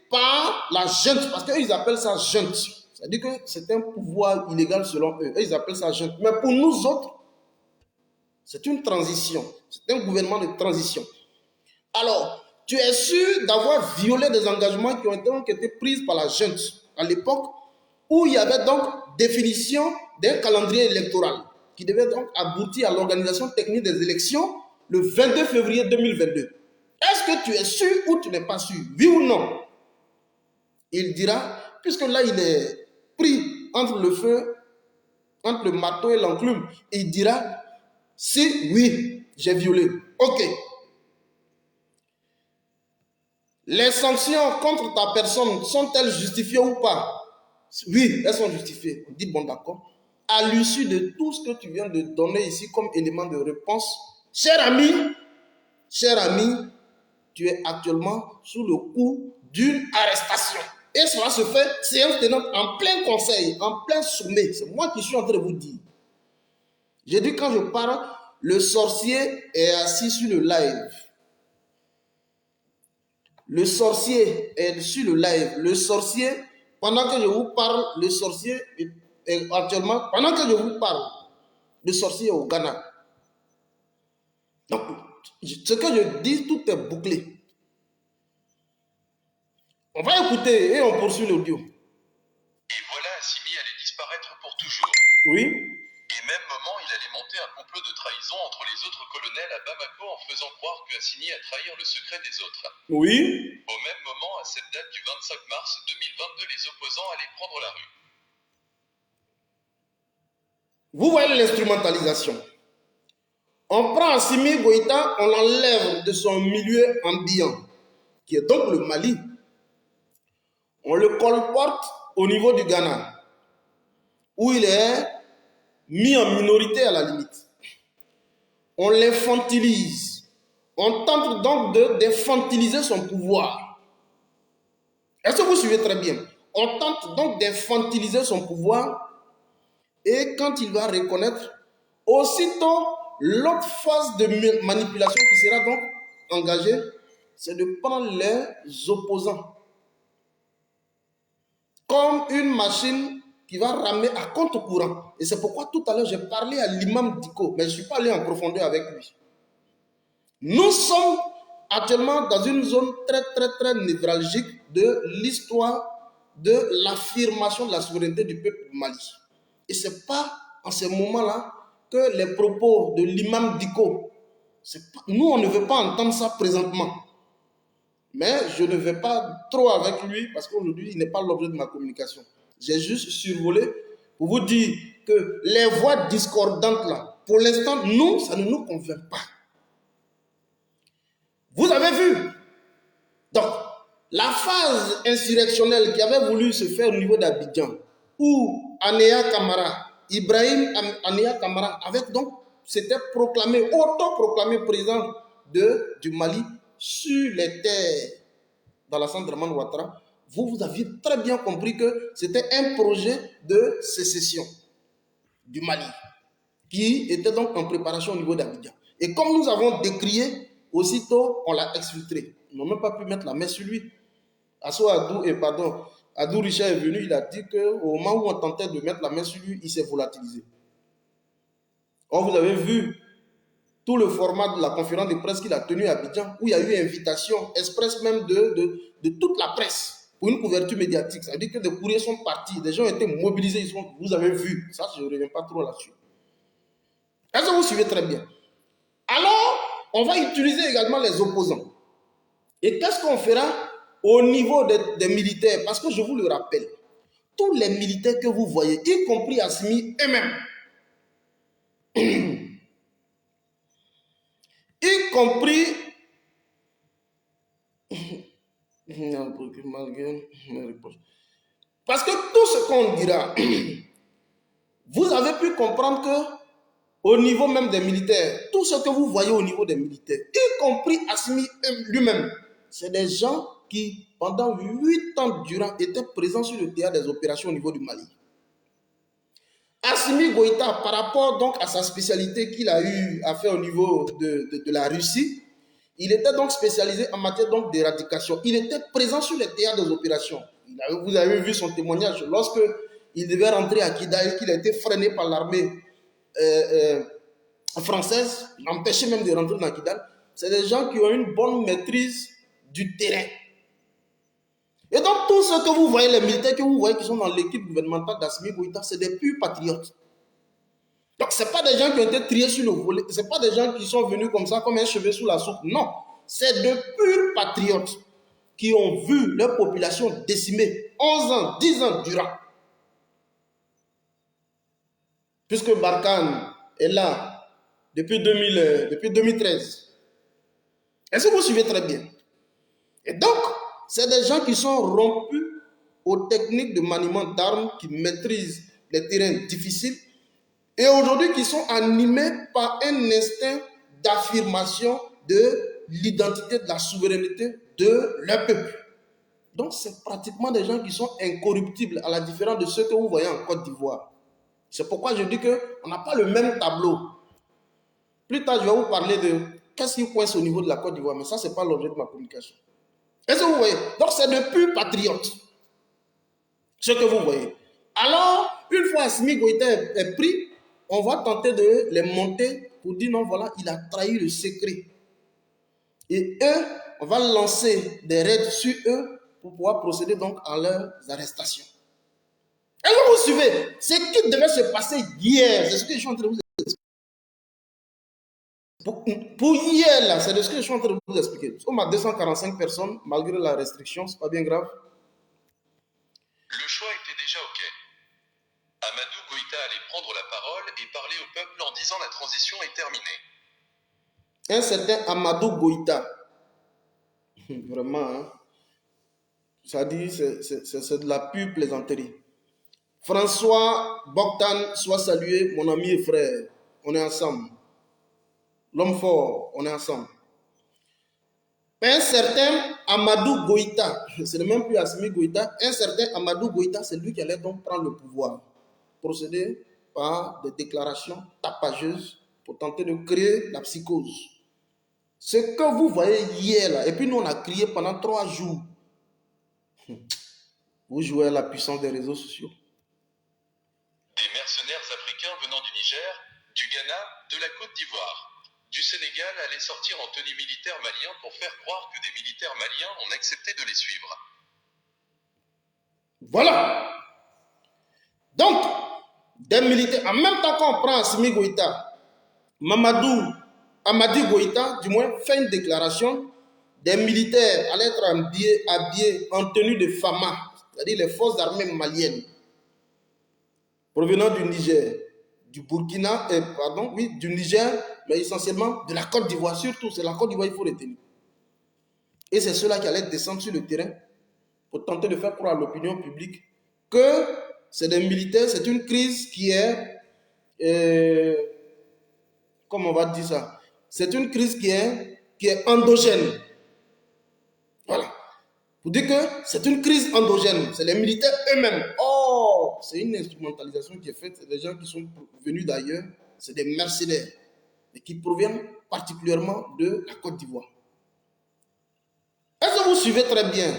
par la junte, parce qu'ils appellent ça junte. C'est-à-dire que c'est un pouvoir illégal selon eux. Ils appellent ça junte. Mais pour nous autres, c'est une transition. C'est un gouvernement de transition. Alors, tu es sûr d'avoir violé des engagements qui ont donc été pris par la junte à l'époque où il y avait donc définition d'un calendrier électoral qui devait donc aboutir à l'organisation technique des élections le 22 février 2022. Est-ce que tu es sûr ou tu n'es pas sûr? Oui ou non? Il dira, puisque là il est pris entre le feu, entre le marteau et l'enclume, il dira, si oui, j'ai violé. Ok. Les sanctions contre ta personne sont-elles justifiées ou pas? Oui, elles sont justifiées. On dit bon d'accord. À l'issue de tout ce que tu viens de donner ici comme élément de réponse, cher ami, tu es actuellement sous le coup d'une arrestation. Et cela se fait séance tenante en plein conseil, en plein sommet. C'est moi qui suis en train de vous dire. J'ai dit quand je parle, le sorcier est assis sur le live. Le sorcier est sur le live. Le sorcier, pendant que je vous parle, le sorcier est actuellement, pendant que je vous parle, le sorcier est au Ghana. Donc, ce que je dis, tout est bouclé. On va écouter et on poursuit l'audio. Et voilà Assimi allait disparaître pour toujours. Oui. Et même moment, il allait monter un complot de trahison entre les autres colonels à Bamako en faisant croire que Assimi a trahir le secret des autres. Oui. Au même moment, à cette date du 25 mars 2022, les opposants allaient prendre la rue. Vous voyez l'instrumentalisation. On prend Assimi Goïta, on l'enlève de son milieu ambiant, qui est donc le Mali. On le colporte au niveau du Ghana, où il est mis en minorité à la limite. On l'infantilise. On tente donc d'infantiliser son pouvoir. Est-ce que vous suivez très bien? On tente donc d'infantiliser son pouvoir et quand il va reconnaître, aussitôt l'autre phase de manipulation qui sera donc engagée, c'est de prendre les opposants comme une machine qui va ramener à contre-courant. Et c'est pourquoi tout à l'heure, j'ai parlé à l'imam Diko, mais je ne suis pas allé en profondeur avec lui. Nous sommes actuellement dans une zone très, très, très névralgique de l'histoire de l'affirmation de la souveraineté du peuple du Mali. Et ce n'est pas en ce moment-là que les propos de l'imam Diko, nous, on ne veut pas entendre ça présentement. Mais je ne vais pas trop avec lui parce qu'aujourd'hui, il n'est pas l'objet de ma communication. J'ai juste survolé pour vous dire que les voix discordantes là, pour l'instant, nous, ça ne nous convainc pas. Vous avez vu? Donc, la phase insurrectionnelle qui avait voulu se faire au niveau d'Abidjan, où Anéa Camara, Ibrahim Anéa Camara, s'était auto-proclamé président du Mali sur les terres d'Alassane Dramane Ouattara, vous aviez très bien compris que c'était un projet de sécession du Mali qui était donc en préparation au niveau d'Abidjan. Et comme nous avons décrié, aussitôt on l'a exfiltré. Ils n'ont même pas pu mettre la main sur lui. Adou Richard est venu, il a dit qu'au moment où on tentait de mettre la main sur lui, il s'est volatilisé. Or, vous avez vu tout le format de la conférence de presse qu'il a tenue à Abidjan, où il y a eu invitation express même de toute la presse pour une couverture médiatique. Ça veut dire que des courriers sont partis, des gens ont été mobilisés, vous avez vu. Ça, je ne reviens pas trop là-dessus. Est-ce que vous suivez très bien? Alors, on va utiliser également les opposants. Et qu'est-ce qu'on fera au niveau des militaires? Parce que je vous le rappelle, tous les militaires que vous voyez, y compris Assimi eux-mêmes, y compris parce que tout ce qu'on dira, vous avez pu comprendre que au niveau même des militaires, tout ce que vous voyez au niveau des militaires, y compris Assimi lui-même, c'est des gens qui, pendant 8 ans durant, étaient présents sur le théâtre des opérations au niveau du Mali. Assimi Goïta, par rapport donc à sa spécialité qu'il a eu à faire au niveau de la Russie, il était donc spécialisé en matière donc d'éradication. Il était présent sur le théâtre des opérations. Vous avez vu son témoignage lorsque il devait rentrer à Kidal, qu'il a été freiné par l'armée française, empêché même de rentrer dans Kidal. C'est des gens qui ont une bonne maîtrise du terrain. Et donc, tout ce que vous voyez, les militaires que vous voyez qui sont dans l'équipe gouvernementale d'Assimi Goïta, c'est des purs patriotes. Donc, ce n'est pas des gens qui ont été triés sur le volet, ce n'est pas des gens qui sont venus comme ça, comme un cheveu sous la soupe. Non, c'est de purs patriotes qui ont vu leur population décimée 11 ans, 10 ans durant. Puisque Barkhane est là depuis 2013. Est-ce que vous suivez très bien? Et donc, c'est des gens qui sont rompus aux techniques de maniement d'armes, qui maîtrisent les terrains difficiles et aujourd'hui qui sont animés par un instinct d'affirmation de l'identité, de la souveraineté de leur peuple. Donc, c'est pratiquement des gens qui sont incorruptibles à la différence de ceux que vous voyez en Côte d'Ivoire. C'est pourquoi je dis qu'on n'a pas le même tableau. Plus tard, je vais vous parler de qu'est-ce qui coince au niveau de la Côte d'Ivoire, mais ça, ce n'est pas l'objet de ma communication. Est-ce que vous voyez? Donc, c'est de purs patriotes. Ce que vous voyez. Alors, une fois Assimi Goïta est pris, on va tenter de les monter pour dire non, voilà, il a trahi le secret. Et eux, on va lancer des raids sur eux pour pouvoir procéder donc à leurs arrestations. Est-ce que vous suivez? Ce qui devait se passer hier, c'est ce que je suis en train de vous expliquer. Pour hier, là, c'est ce que je suis en train de vous expliquer. On a 245 personnes, malgré la restriction, c'est pas bien grave. Le choix était déjà OK. Amadou Goïta allait prendre la parole et parler au peuple en disant la transition est terminée. Un certain Amadou Goïta, vraiment, hein, ça dit, c'est de la pure plaisanterie. François Bogdan, sois salué, mon ami et frère, on est ensemble. L'homme fort, on est ensemble. Un certain Amadou Goïta, ce n'est même plus Assimi Goïta, un certain Amadou Goïta, c'est lui qui allait donc prendre le pouvoir. Procéder par des déclarations tapageuses pour tenter de créer la psychose. Ce que vous voyez hier, là, et puis nous on a crié pendant 3 jours. Vous jouez à la puissance des réseaux sociaux. Des mercenaires africains venant du Niger, du Ghana, de la Côte d'Ivoire, du Sénégal allaient sortir en tenue militaire malien pour faire croire que des militaires maliens ont accepté de les suivre. Voilà. Donc, des militaires, en même temps qu'on prend Assimi Goïta, Amadi Goïta, du moins, fait une déclaration. Des militaires allaient être habillés en tenue de FAMA, c'est-à-dire les forces armées maliennes, provenant du Niger, du Burkina, du Niger, mais essentiellement de la Côte d'Ivoire, surtout, c'est la Côte d'Ivoire, il faut retenir. Et c'est ceux-là qui allaient descendre sur le terrain pour tenter de faire croire à l'opinion publique que c'est des militaires, c'est une crise qui est, comment on va dire ça, c'est une crise qui est endogène. Voilà. Pour dire que c'est une crise endogène, c'est les militaires eux-mêmes. Or, c'est une instrumentalisation qui est faite, c'est des gens qui sont venus d'ailleurs, c'est des mercenaires, et qui proviennent particulièrement de la Côte d'Ivoire. Est-ce que vous suivez très bien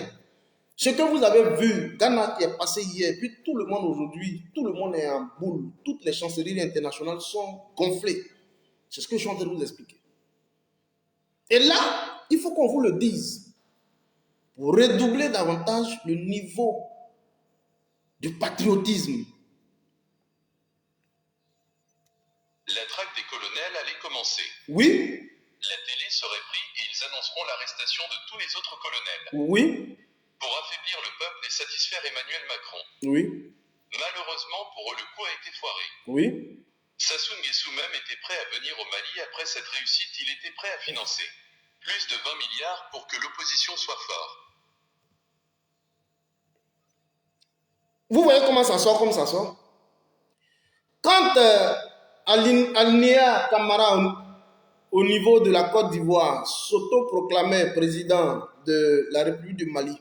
ce que vous avez vu, Ghana qui est passé hier, puis tout le monde aujourd'hui, tout le monde est en boule, toutes les chancelleries internationales sont gonflées. C'est ce que je suis en train de vous expliquer. Et là, il faut qu'on vous le dise. Pour redoubler davantage le niveau du patriotisme. La traque des colonels allait commencer. Oui. La télé serait prise et ils annonceront l'arrestation de tous les autres colonels. Oui. Pour affaiblir le peuple et satisfaire Emmanuel Macron. Oui. Malheureusement, pour eux, le coup a été foiré. Oui. Sassou Nguesso même était prêt à venir au Mali. Après cette réussite, il était prêt à financer plus de 20 milliards pour que l'opposition soit forte. Vous voyez comment ça sort comme ça sort? Quand Alinéa Camara, au niveau de la Côte d'Ivoire, s'auto-proclamait président de la République du Mali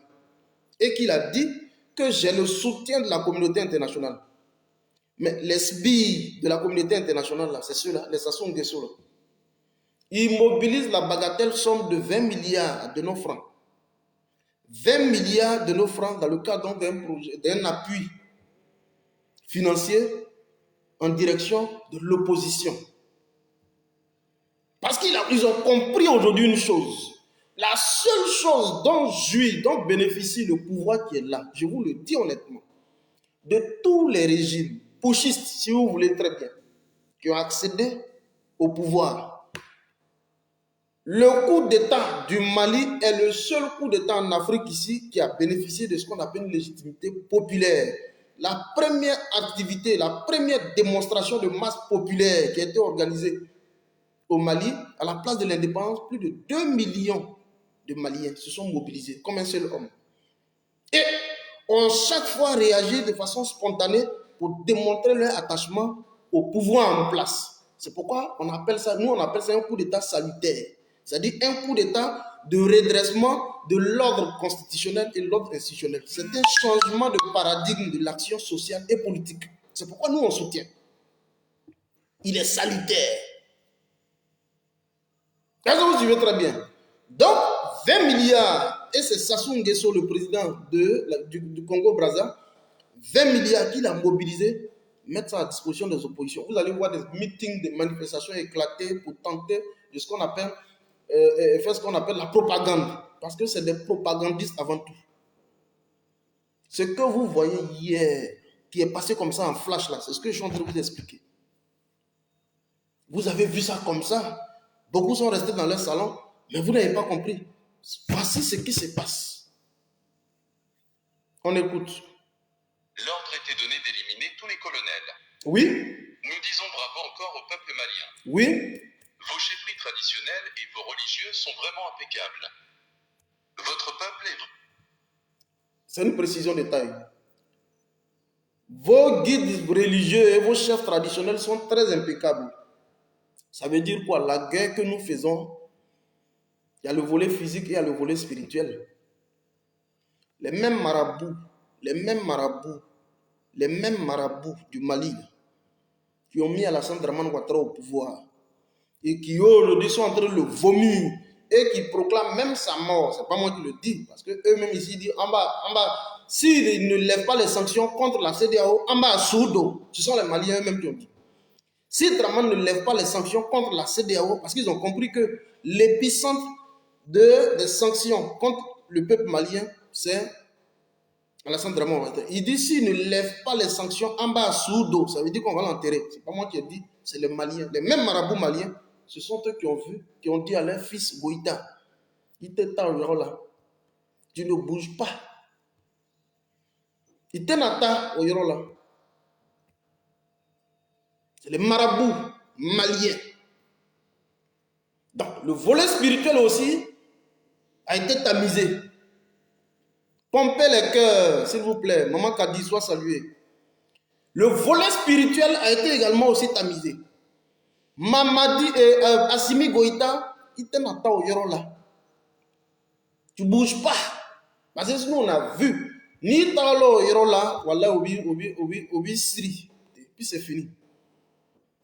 et qu'il a dit que j'ai le soutien de la communauté internationale. Mais les sbires de la communauté internationale, là, c'est ceux-là, les Sassou Nguesso, là. Ils mobilisent la bagatelle somme de 20 milliards de nos francs. 20 milliards de nos francs dans le cadre d'un appui financier en direction de l'opposition. Parce qu'ils ont compris aujourd'hui une chose. La seule chose dont jouit, dont bénéficie le pouvoir qui est là, je vous le dis honnêtement, de tous les régimes putschistes, si vous voulez très bien, qui ont accédé au pouvoir, le coup d'État du Mali est le seul coup d'État en Afrique ici qui a bénéficié de ce qu'on appelle une légitimité populaire. La première activité, la première démonstration de masse populaire qui a été organisée au Mali, à la place de l'indépendance, plus de 2 millions de Maliens se sont mobilisés comme un seul homme. Et ont chaque fois réagi de façon spontanée pour démontrer leur attachement au pouvoir en place. C'est pourquoi on appelle ça, nous on appelle ça un coup d'État salutaire. C'est-à-dire un coup d'État de redressement de l'ordre constitutionnel et l'ordre institutionnel. C'est un changement de paradigme de l'action sociale et politique. C'est pourquoi nous on soutient. Il est salutaire. Est-ce que vous suivez très bien? Donc, 20 milliards, et c'est Sassou Nguesso, le président du Congo-Brazza, 20 milliards qu'il a mobilisé, mettre ça à disposition des oppositions. Vous allez voir des meetings, des manifestations éclatées pour tenter de ce qu'on appelle faire ce qu'on appelle la propagande, parce que c'est des propagandistes avant tout. Ce que vous voyez hier, qui est passé comme ça en flash là, c'est ce que je suis en train de vous expliquer. Vous avez vu ça comme ça, beaucoup sont restés dans leur salon, mais vous n'avez pas compris. Voici ce qui se passe. On écoute. L'ordre était donné d'éliminer tous les colonels. Oui. Nous disons bravo encore au peuple malien. Oui. Vos chefferies traditionnelles et vos religieux sont vraiment impeccables. Votre peuple est... C'est une précision de taille. Vos guides religieux et vos chefs traditionnels sont très impeccables. Ça veut dire quoi? La guerre que nous faisons, il y a le volet physique et il y a le volet spirituel. Les mêmes marabouts du Mali qui ont mis Alassane Dramane Ouattara au pouvoir et qui aujourd'hui sont en train de le vomir et qui proclament même sa mort. C'est pas moi qui le dis, parce que eux-mêmes ici disent en bas, s'ils ne lèvent pas les sanctions contre la CEDEAO, en bas à Sourdo, ce sont les Maliens eux-mêmes qui ont dit. Si Dramane ne lève pas les sanctions contre la CEDEAO, parce qu'ils ont compris que l'épicentre des sanctions contre le peuple malien, c'est Alassane Dramane Ouattara. Il dit s'il ne lève pas les sanctions en bas à Sourdo, ça veut dire qu'on va l'enterrer. C'est pas moi qui ai dit, c'est les Maliens. Les mêmes marabouts maliens, ce sont eux qui ont vu, qui ont dit à leur fils Goïta, il t'est en là, tu ne bouges pas. Il t'est en là. C'est les marabouts maliens. Donc, le volet spirituel aussi a été tamisé. Pompez les cœurs, s'il vous plaît. Maman Kadi, soit saluée. Le volet spirituel a été également aussi tamisé. Mamadi et Assimi Goïta, ils t'en attendent au là. Tu ne bouges pas. Parce que nous, on a vu. Ni Talo Yerola, voilà, Obi Siri. Et puis c'est fini.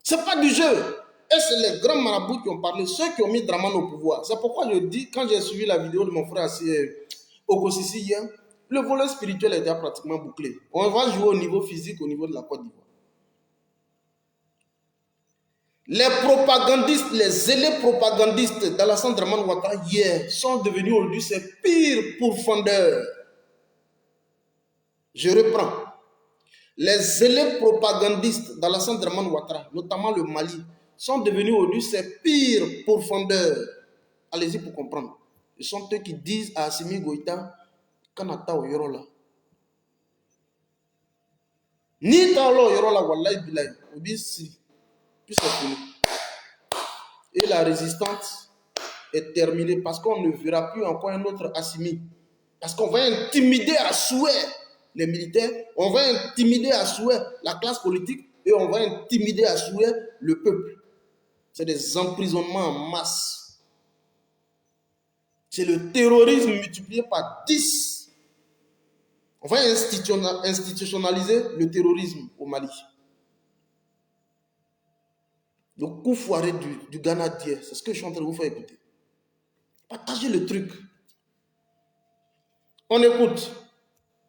Ce n'est pas du jeu. Et c'est les grands marabouts qui ont parlé, ceux qui ont mis Draman au pouvoir. C'est pourquoi je dis, quand j'ai suivi la vidéo de mon frère Okosisi hier, le volet spirituel est déjà pratiquement bouclé. On va jouer au niveau physique, au niveau de la Côte d'Ivoire. Les propagandistes, les zélés propagandistes d'Alassane Dramane Ouattara hier sont devenus aujourd'hui ses pires pourfendeurs. Je reprends. Les zélés propagandistes d'Alassane Dramane Ouattara, notamment le Mali, sont devenus aujourd'hui ses pires pourfendeurs. Allez-y pour comprendre. Ce sont eux qui disent à Assimi Goïta, Kanata o Yorola. Ni Talo Yorola, Wallahi Bilay, Obi Si. Puis c'est fini. Et la résistance est terminée parce qu'on ne verra plus encore un autre Assimi. Parce qu'on va intimider à souhait les militaires, on va intimider à souhait la classe politique et on va intimider à souhait le peuple. C'est des emprisonnements en masse. C'est le terrorisme multiplié par 10. On va institutionnaliser le terrorisme au Mali. Le coup foiré du Ghana d'hier, c'est ce que je suis en train de vous faire écouter. Partagez le truc. On écoute.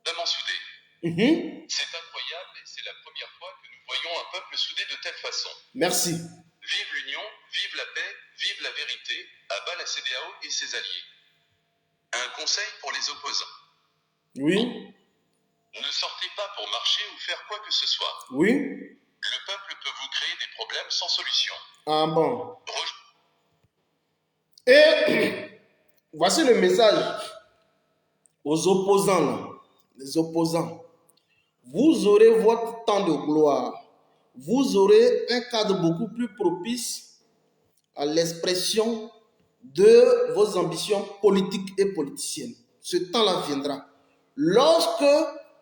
Daman soudé. C'est incroyable et c'est la première fois que nous voyons un peuple soudé de telle façon. Merci. Vive l'union, vive la paix, vive la vérité, à bas la CEDEAO et ses alliés. Un conseil pour les opposants. Oui. Ne sortez pas pour marcher ou faire quoi que ce soit. Oui. Le peuple peut vous créer des problèmes sans solution. Ah bon. Et voici le message aux opposants, là. Les opposants. Vous aurez votre temps de gloire. Vous aurez un cadre beaucoup plus propice à l'expression de vos ambitions politiques et politiciennes. Ce temps-là viendra. Lorsque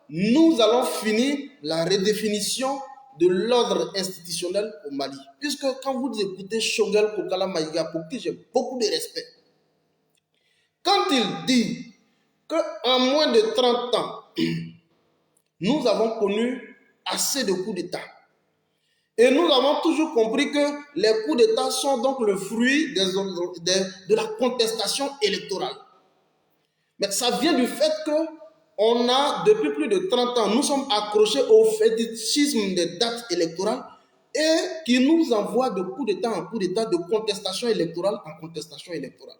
nous allons finir la redéfinition de l'ordre institutionnel au Mali. Puisque quand vous écoutez Choguel Kokala Maïga, pour qui j'ai beaucoup de respect, quand il dit qu'en moins de 30 ans, nous avons connu assez de coups d'État. Et nous avons toujours compris que les coups d'État sont donc le fruit de la contestation électorale. Mais ça vient du fait qu'on a, depuis plus de 30 ans, nous sommes accrochés au fétichisme des dates électorales et qui nous envoie de coup d'État en coup d'État, de contestation électorale en contestation électorale.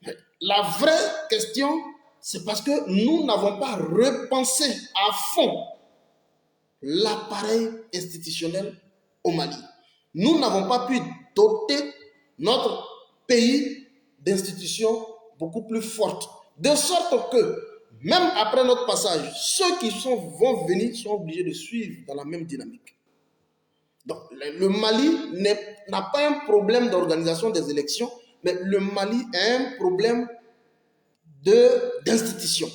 Mais la vraie question, c'est parce que nous n'avons pas repensé à fond l'appareil institutionnel au Mali. Nous n'avons pas pu doter notre pays d'institutions beaucoup plus fortes. De sorte que, même après notre passage, ceux qui vont venir sont obligés de suivre dans la même dynamique. Donc, le Mali n'a pas un problème d'organisation des élections, mais le Mali a un problème d'institution.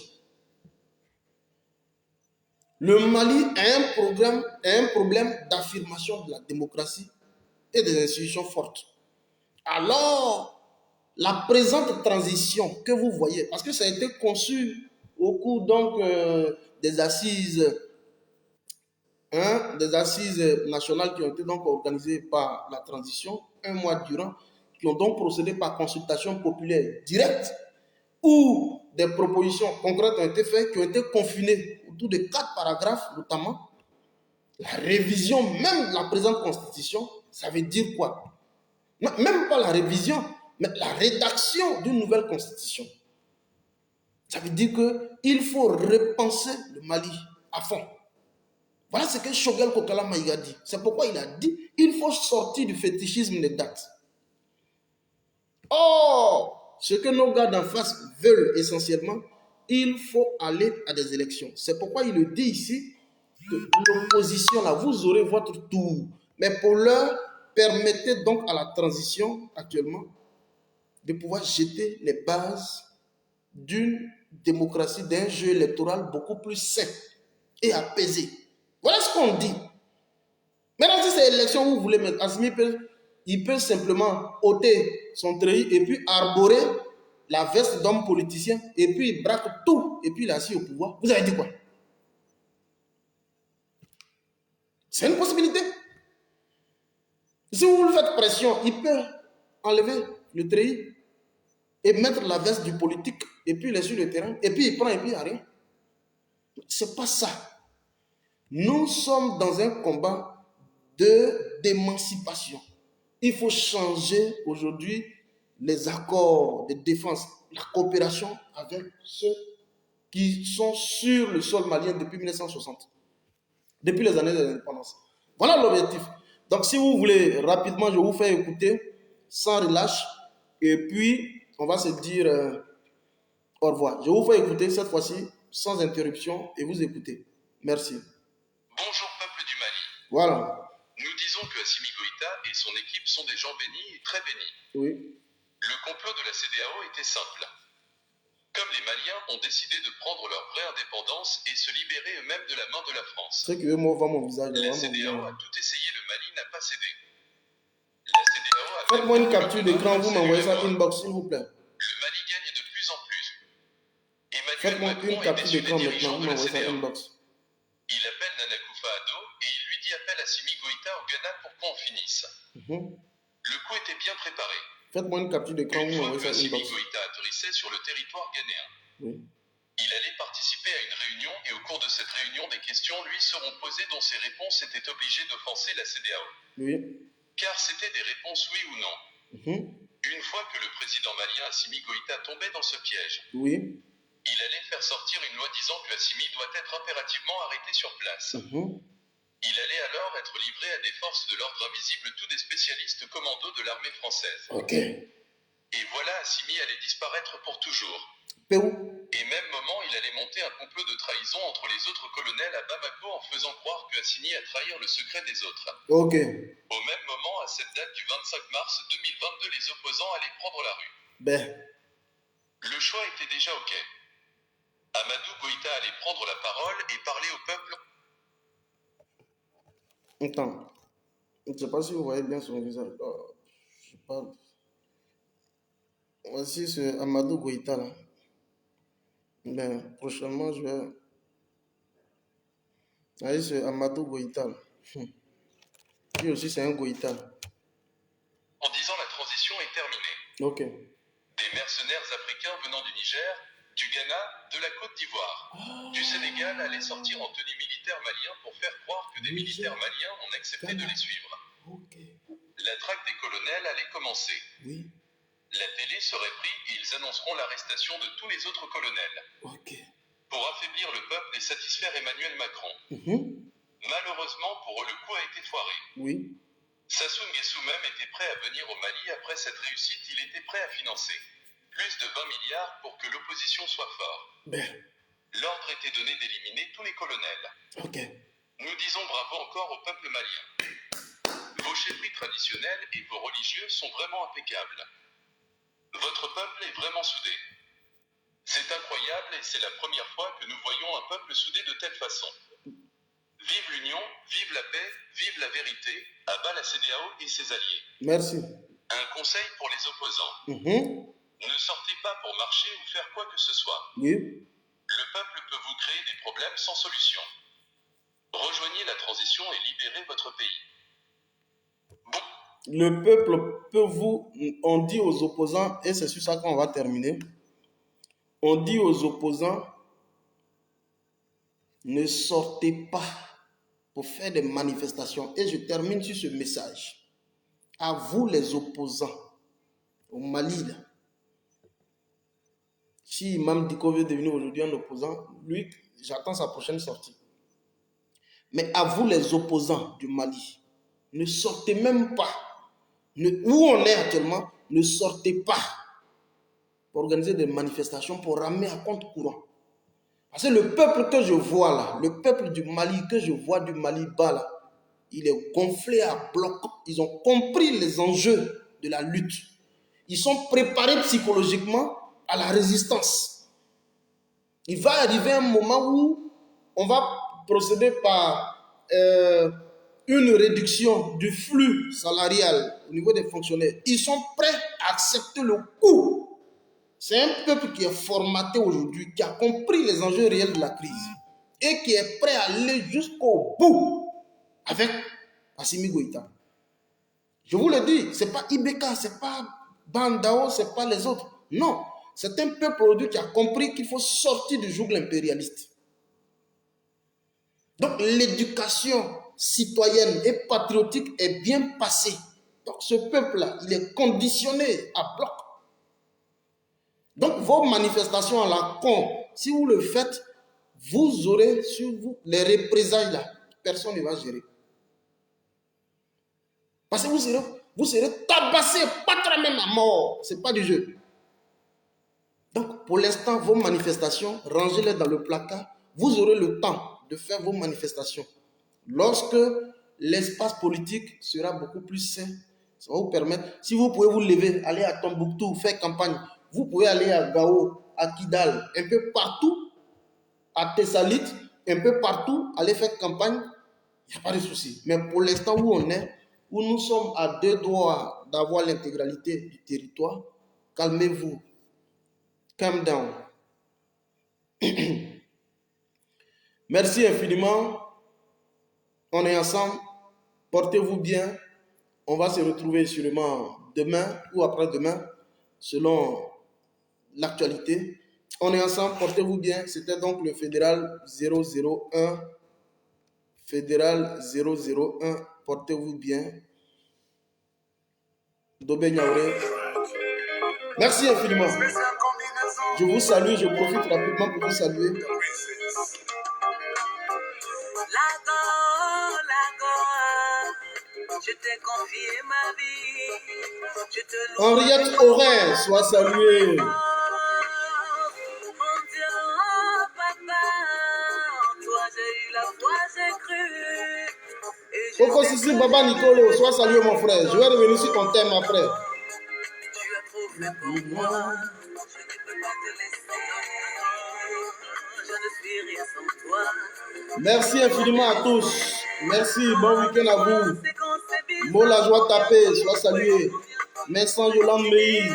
Le Mali a un problème d'affirmation de la démocratie et des institutions fortes. Alors, la présente transition que vous voyez, parce que ça a été conçu au cours donc des assises nationales qui ont été donc organisées par la transition, un mois durant, qui ont donc procédé par consultation populaire directe, où des propositions concrètes ont été faites, qui ont été confinées autour de 4 paragraphes notamment. La révision même de la présente constitution, ça veut dire quoi? Même pas la révision, mais la rédaction d'une nouvelle constitution. Ça veut dire qu'il faut repenser le Mali à fond. Voilà ce que Choguel Kokala Maïga dit. C'est pourquoi il a dit qu'il faut sortir du fétichisme des dates. Or, ce que nos gars d'en face veulent essentiellement, il faut aller à des élections. C'est pourquoi il le dit ici, que l'opposition, là, vous aurez votre tour. Mais pour l'heure, permettez donc à la transition actuellement de pouvoir jeter les bases d'une démocratie, d'un jeu électoral beaucoup plus sain et apaisé. Voilà ce qu'on dit. Maintenant, si c'est l'élection, vous voulez mettre Assimi, il peut simplement ôter son treillis et puis arborer la veste d'homme politicien et puis il braque tout et puis il est assis au pouvoir. Vous avez dit quoi? C'est une possibilité. Si vous lui faites pression, il peut enlever le treillis et mettre la veste du politique et puis il est sur le terrain et puis il prend et puis il n'y a rien. C'est pas ça. Nous sommes dans un combat d'émancipation. Il faut changer aujourd'hui les accords de défense, la coopération avec ceux qui sont sur le sol malien depuis 1960, depuis les années de l'indépendance. Voilà l'objectif. Donc si vous voulez, rapidement, je vous fais écouter sans relâche et puis on va se dire au revoir. Je vous fais écouter cette fois-ci sans interruption et vous écoutez. Merci. Bonjour peuple du Mali. Voilà. Nous disons que Assimi Goïta et son équipe sont des gens bénis et très bénis. Oui. Le complot de la CEDEAO était simple. Comme les Maliens ont décidé de prendre leur vraie indépendance et se libérer eux-mêmes de la main de la France. Ceux qui veulent voir mon visage. La CEDEAO a tout essayé, le Mali n'a pas cédé. La CEDEAO a... Faites-moi une capture d'écran, vous m'envoyez ça inbox s'il vous plaît. Le Mali gagne de plus en plus. Emmanuel Faites-moi Macron une est capture déçu des d'écran maintenant, dirigeants vous de la m'envoyez ça CEDEAO. inbox. Il appelle Nana Akufo-Addo et il lui dit appelle Assimi Goïta au Ghana pour qu'on finisse. Le coup était bien préparé. Faites-moi une capture d'écran, Une vous fois m'envoyez que ça Assimi inbox. Goïta atterrissait sur le territoire ghanéen, Oui. il allait participer à une réunion et au cours de cette réunion, des questions lui seront posées dont ses réponses étaient obligées d'offenser la CEDEAO. Oui. Car c'était des réponses oui ou non. Une fois que le président malien Assimi Goïta tombait dans ce piège, Oui. il allait faire sortir une loi disant que Assimi doit être impérativement arrêté sur place. Il allait alors être livré à des forces de l'ordre invisibles, tous des spécialistes commandos de l'armée française. Ok. Et voilà, Assimi allait disparaître pour toujours. Pérou. Et même moment, il allait monter un complot de trahison entre les autres colonels à Bamako en faisant croire que Assimi a trahir le secret des autres. Ok. Au même moment, à cette date du 25 mars 2022, les opposants allaient prendre la rue. Ben. Le choix était déjà ok. Amadou Goïta allait prendre la parole et parler au peuple. Attends. Je ne sais pas si vous voyez bien son visage. Oh, je parle. Voici ce Amadou Goïta là. Ben, prochainement, je vais. Voici ce Amadou Goïta là. Lui aussi, c'est un Goïta. En disant la transition est terminée. Ok. Des mercenaires africains venant du Niger, du Ghana, de la Côte d'Ivoire, du Sénégal allaient sortir en tenue militaire malien pour faire croire que des militaires maliens ont accepté de les suivre. Ok. La traque des colonels allait commencer. Oui. La télé serait prise et ils annonceront l'arrestation de tous les autres colonels. Ok. Pour affaiblir le peuple et satisfaire Emmanuel Macron. Malheureusement, pour eux, le coup a été foiré. Oui. Sassou Nguesso même était prêt à venir au Mali. Après cette réussite, il était prêt à financer plus de 20 milliards pour que l'opposition soit forte. Ben. L'ordre était donné d'éliminer tous les colonels. Ok. Nous disons bravo encore au peuple malien. Vos chefferies traditionnelles et vos religieux sont vraiment impeccables. Votre peuple est vraiment soudé. C'est incroyable et c'est la première fois que nous voyons un peuple soudé de telle façon. Vive l'union, vive la paix, vive la vérité, à bas la CEDEAO et ses alliés. Merci. Un conseil pour les opposants. Ne sortez pas pour marcher ou faire quoi que ce soit. Oui. Le peuple peut vous créer des problèmes sans solution. Rejoignez la transition et libérez votre pays. Bon. Le peuple peut vous... On dit aux opposants, et c'est sur ça qu'on va terminer, on dit aux opposants, ne sortez pas pour faire des manifestations. Et je termine sur ce message. À vous les opposants, au Mali, là. Si Imam Diko veut devenir aujourd'hui un opposant, lui, j'attends sa prochaine sortie. Mais à vous les opposants du Mali, ne sortez même pas. Où on est actuellement, ne sortez pas pour organiser des manifestations, pour ramener à compte courant. Parce que le peuple que je vois là, le peuple du Mali, que je vois du Mali bas là, il est gonflé à bloc. Ils ont compris les enjeux de la lutte. Ils sont préparés psychologiquement à la résistance. Il va arriver un moment où on va procéder par une réduction du flux salarial au niveau des fonctionnaires. Ils sont prêts à accepter le coût C'est un peuple qui est formaté aujourd'hui, qui a compris les enjeux réels de la crise et qui est prêt à aller jusqu'au bout avec Assimi Goïta. Je vous le dis, ce n'est pas Ibeka, ce n'est pas Bandao, ce n'est pas les autres. Non, c'est un peuple aujourd'hui qui a compris qu'il faut sortir du joug impérialiste. Donc l'éducation citoyenne et patriotique est bien passée. Donc ce peuple-là, il est conditionné à bloc. Donc vos manifestations à la con, si vous le faites, vous aurez sur vous les représailles là. Personne ne va gérer. Parce que vous serez tabassé, pas même à mort. Ce n'est pas du jeu. Donc pour l'instant, vos manifestations, rangez-les dans le placard. Vous aurez le temps de faire vos manifestations. Lorsque l'espace politique sera beaucoup plus sain, ça va vous permettre, si vous pouvez vous lever, aller à Tombouctou, faire campagne, vous pouvez aller à Gao, à Kidal, un peu partout, à Thessalite, un peu partout, aller faire campagne, il n'y a pas de souci. Mais pour l'instant où on est, où nous sommes à 2 doigts d'avoir l'intégralité du territoire, calmez-vous. Calm down. Merci infiniment. On est ensemble. Portez-vous bien. On va se retrouver sûrement demain ou après-demain, selon l'actualité. On est ensemble. Portez-vous bien. C'était donc le Fédéral 001. Fédéral 001. Portez-vous bien. Dobé Niaouré. Merci infiniment. Je vous salue. Je profite rapidement pour vous saluer. Je t'ai confié ma vie. Je te loue. Henriette Aurin, sois saluée. Mon Dieu, oh papa, en toi j'ai eu la foi, j'ai cru. Coco Sissi Baba Nicolo, sois salué mon frère. Je vais revenir sur ton thème après. Tu as trop fait pour moi. Je ne peux pas te laisser. Je ne suis rien sans toi. Merci infiniment à tous. Merci, bon week-end à vous. Mo la joie tapée, sois salué. Merci Yolande Meï.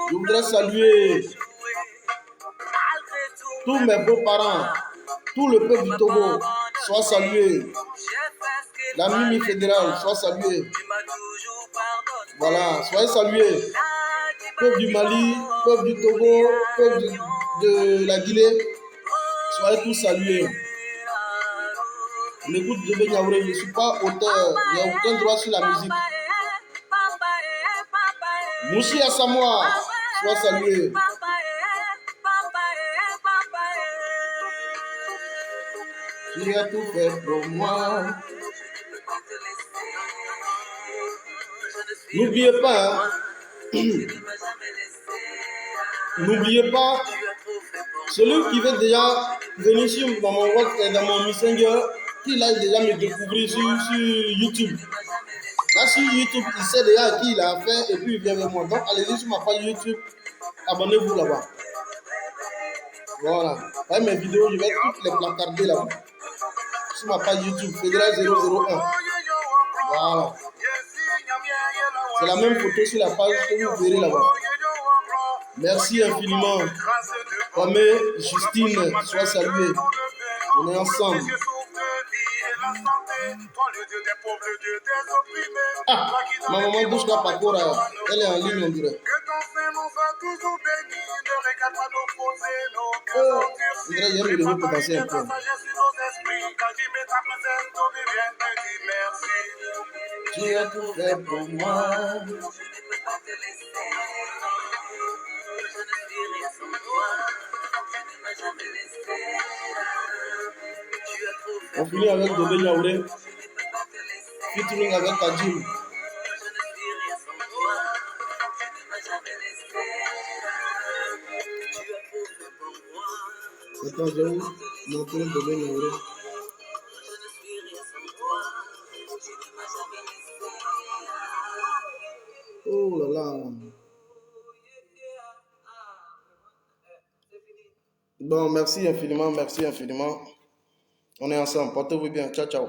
Je voudrais saluer tous mes beaux-parents, tout le peuple du Togo, sois salué. La Mimi fédérale, sois salué. Voilà, soyez salués. Peuple du Mali, peuple du Togo, peuple de la Guinée, soyez tous salués. L'écoute de Ben Yaouré, je ne suis pas auteur, il n'y a aucun droit sur la musique. Moussi Assamoah, sois salué. Tu as tout fait pour moi. N'oubliez pas, n'oubliez pas, celui qui veut déjà venir sur mon Messenger, qu'il aille déjà me découvrir sur YouTube. Là sur YouTube, il sait déjà à qui il a affaire et puis il vient vers moi. Donc allez-y sur ma page YouTube, abonnez-vous là-bas. Voilà. Avec mes vidéos, je vais toutes les placarder là-bas. Sur ma page YouTube, Fédéral 001. Voilà. C'est la même photo sur la page que vous verrez là-bas. Merci infiniment. Kwame, Justine, sois saluée. On est ensemble. Ah, ma maman Douchka Pakora, elle est en ligne, on dirait. Je dirais, il y a le niveau potentiel un peu. Tu as tout fait pour moi. On finit avec Dobé Niaouré, featuring avec Kajim. Attends, je vais vous montrer Dobé Niaouré. Oh là là. Bon, merci infiniment, merci infiniment. On est ensemble. Portez-vous bien. Ciao, ciao.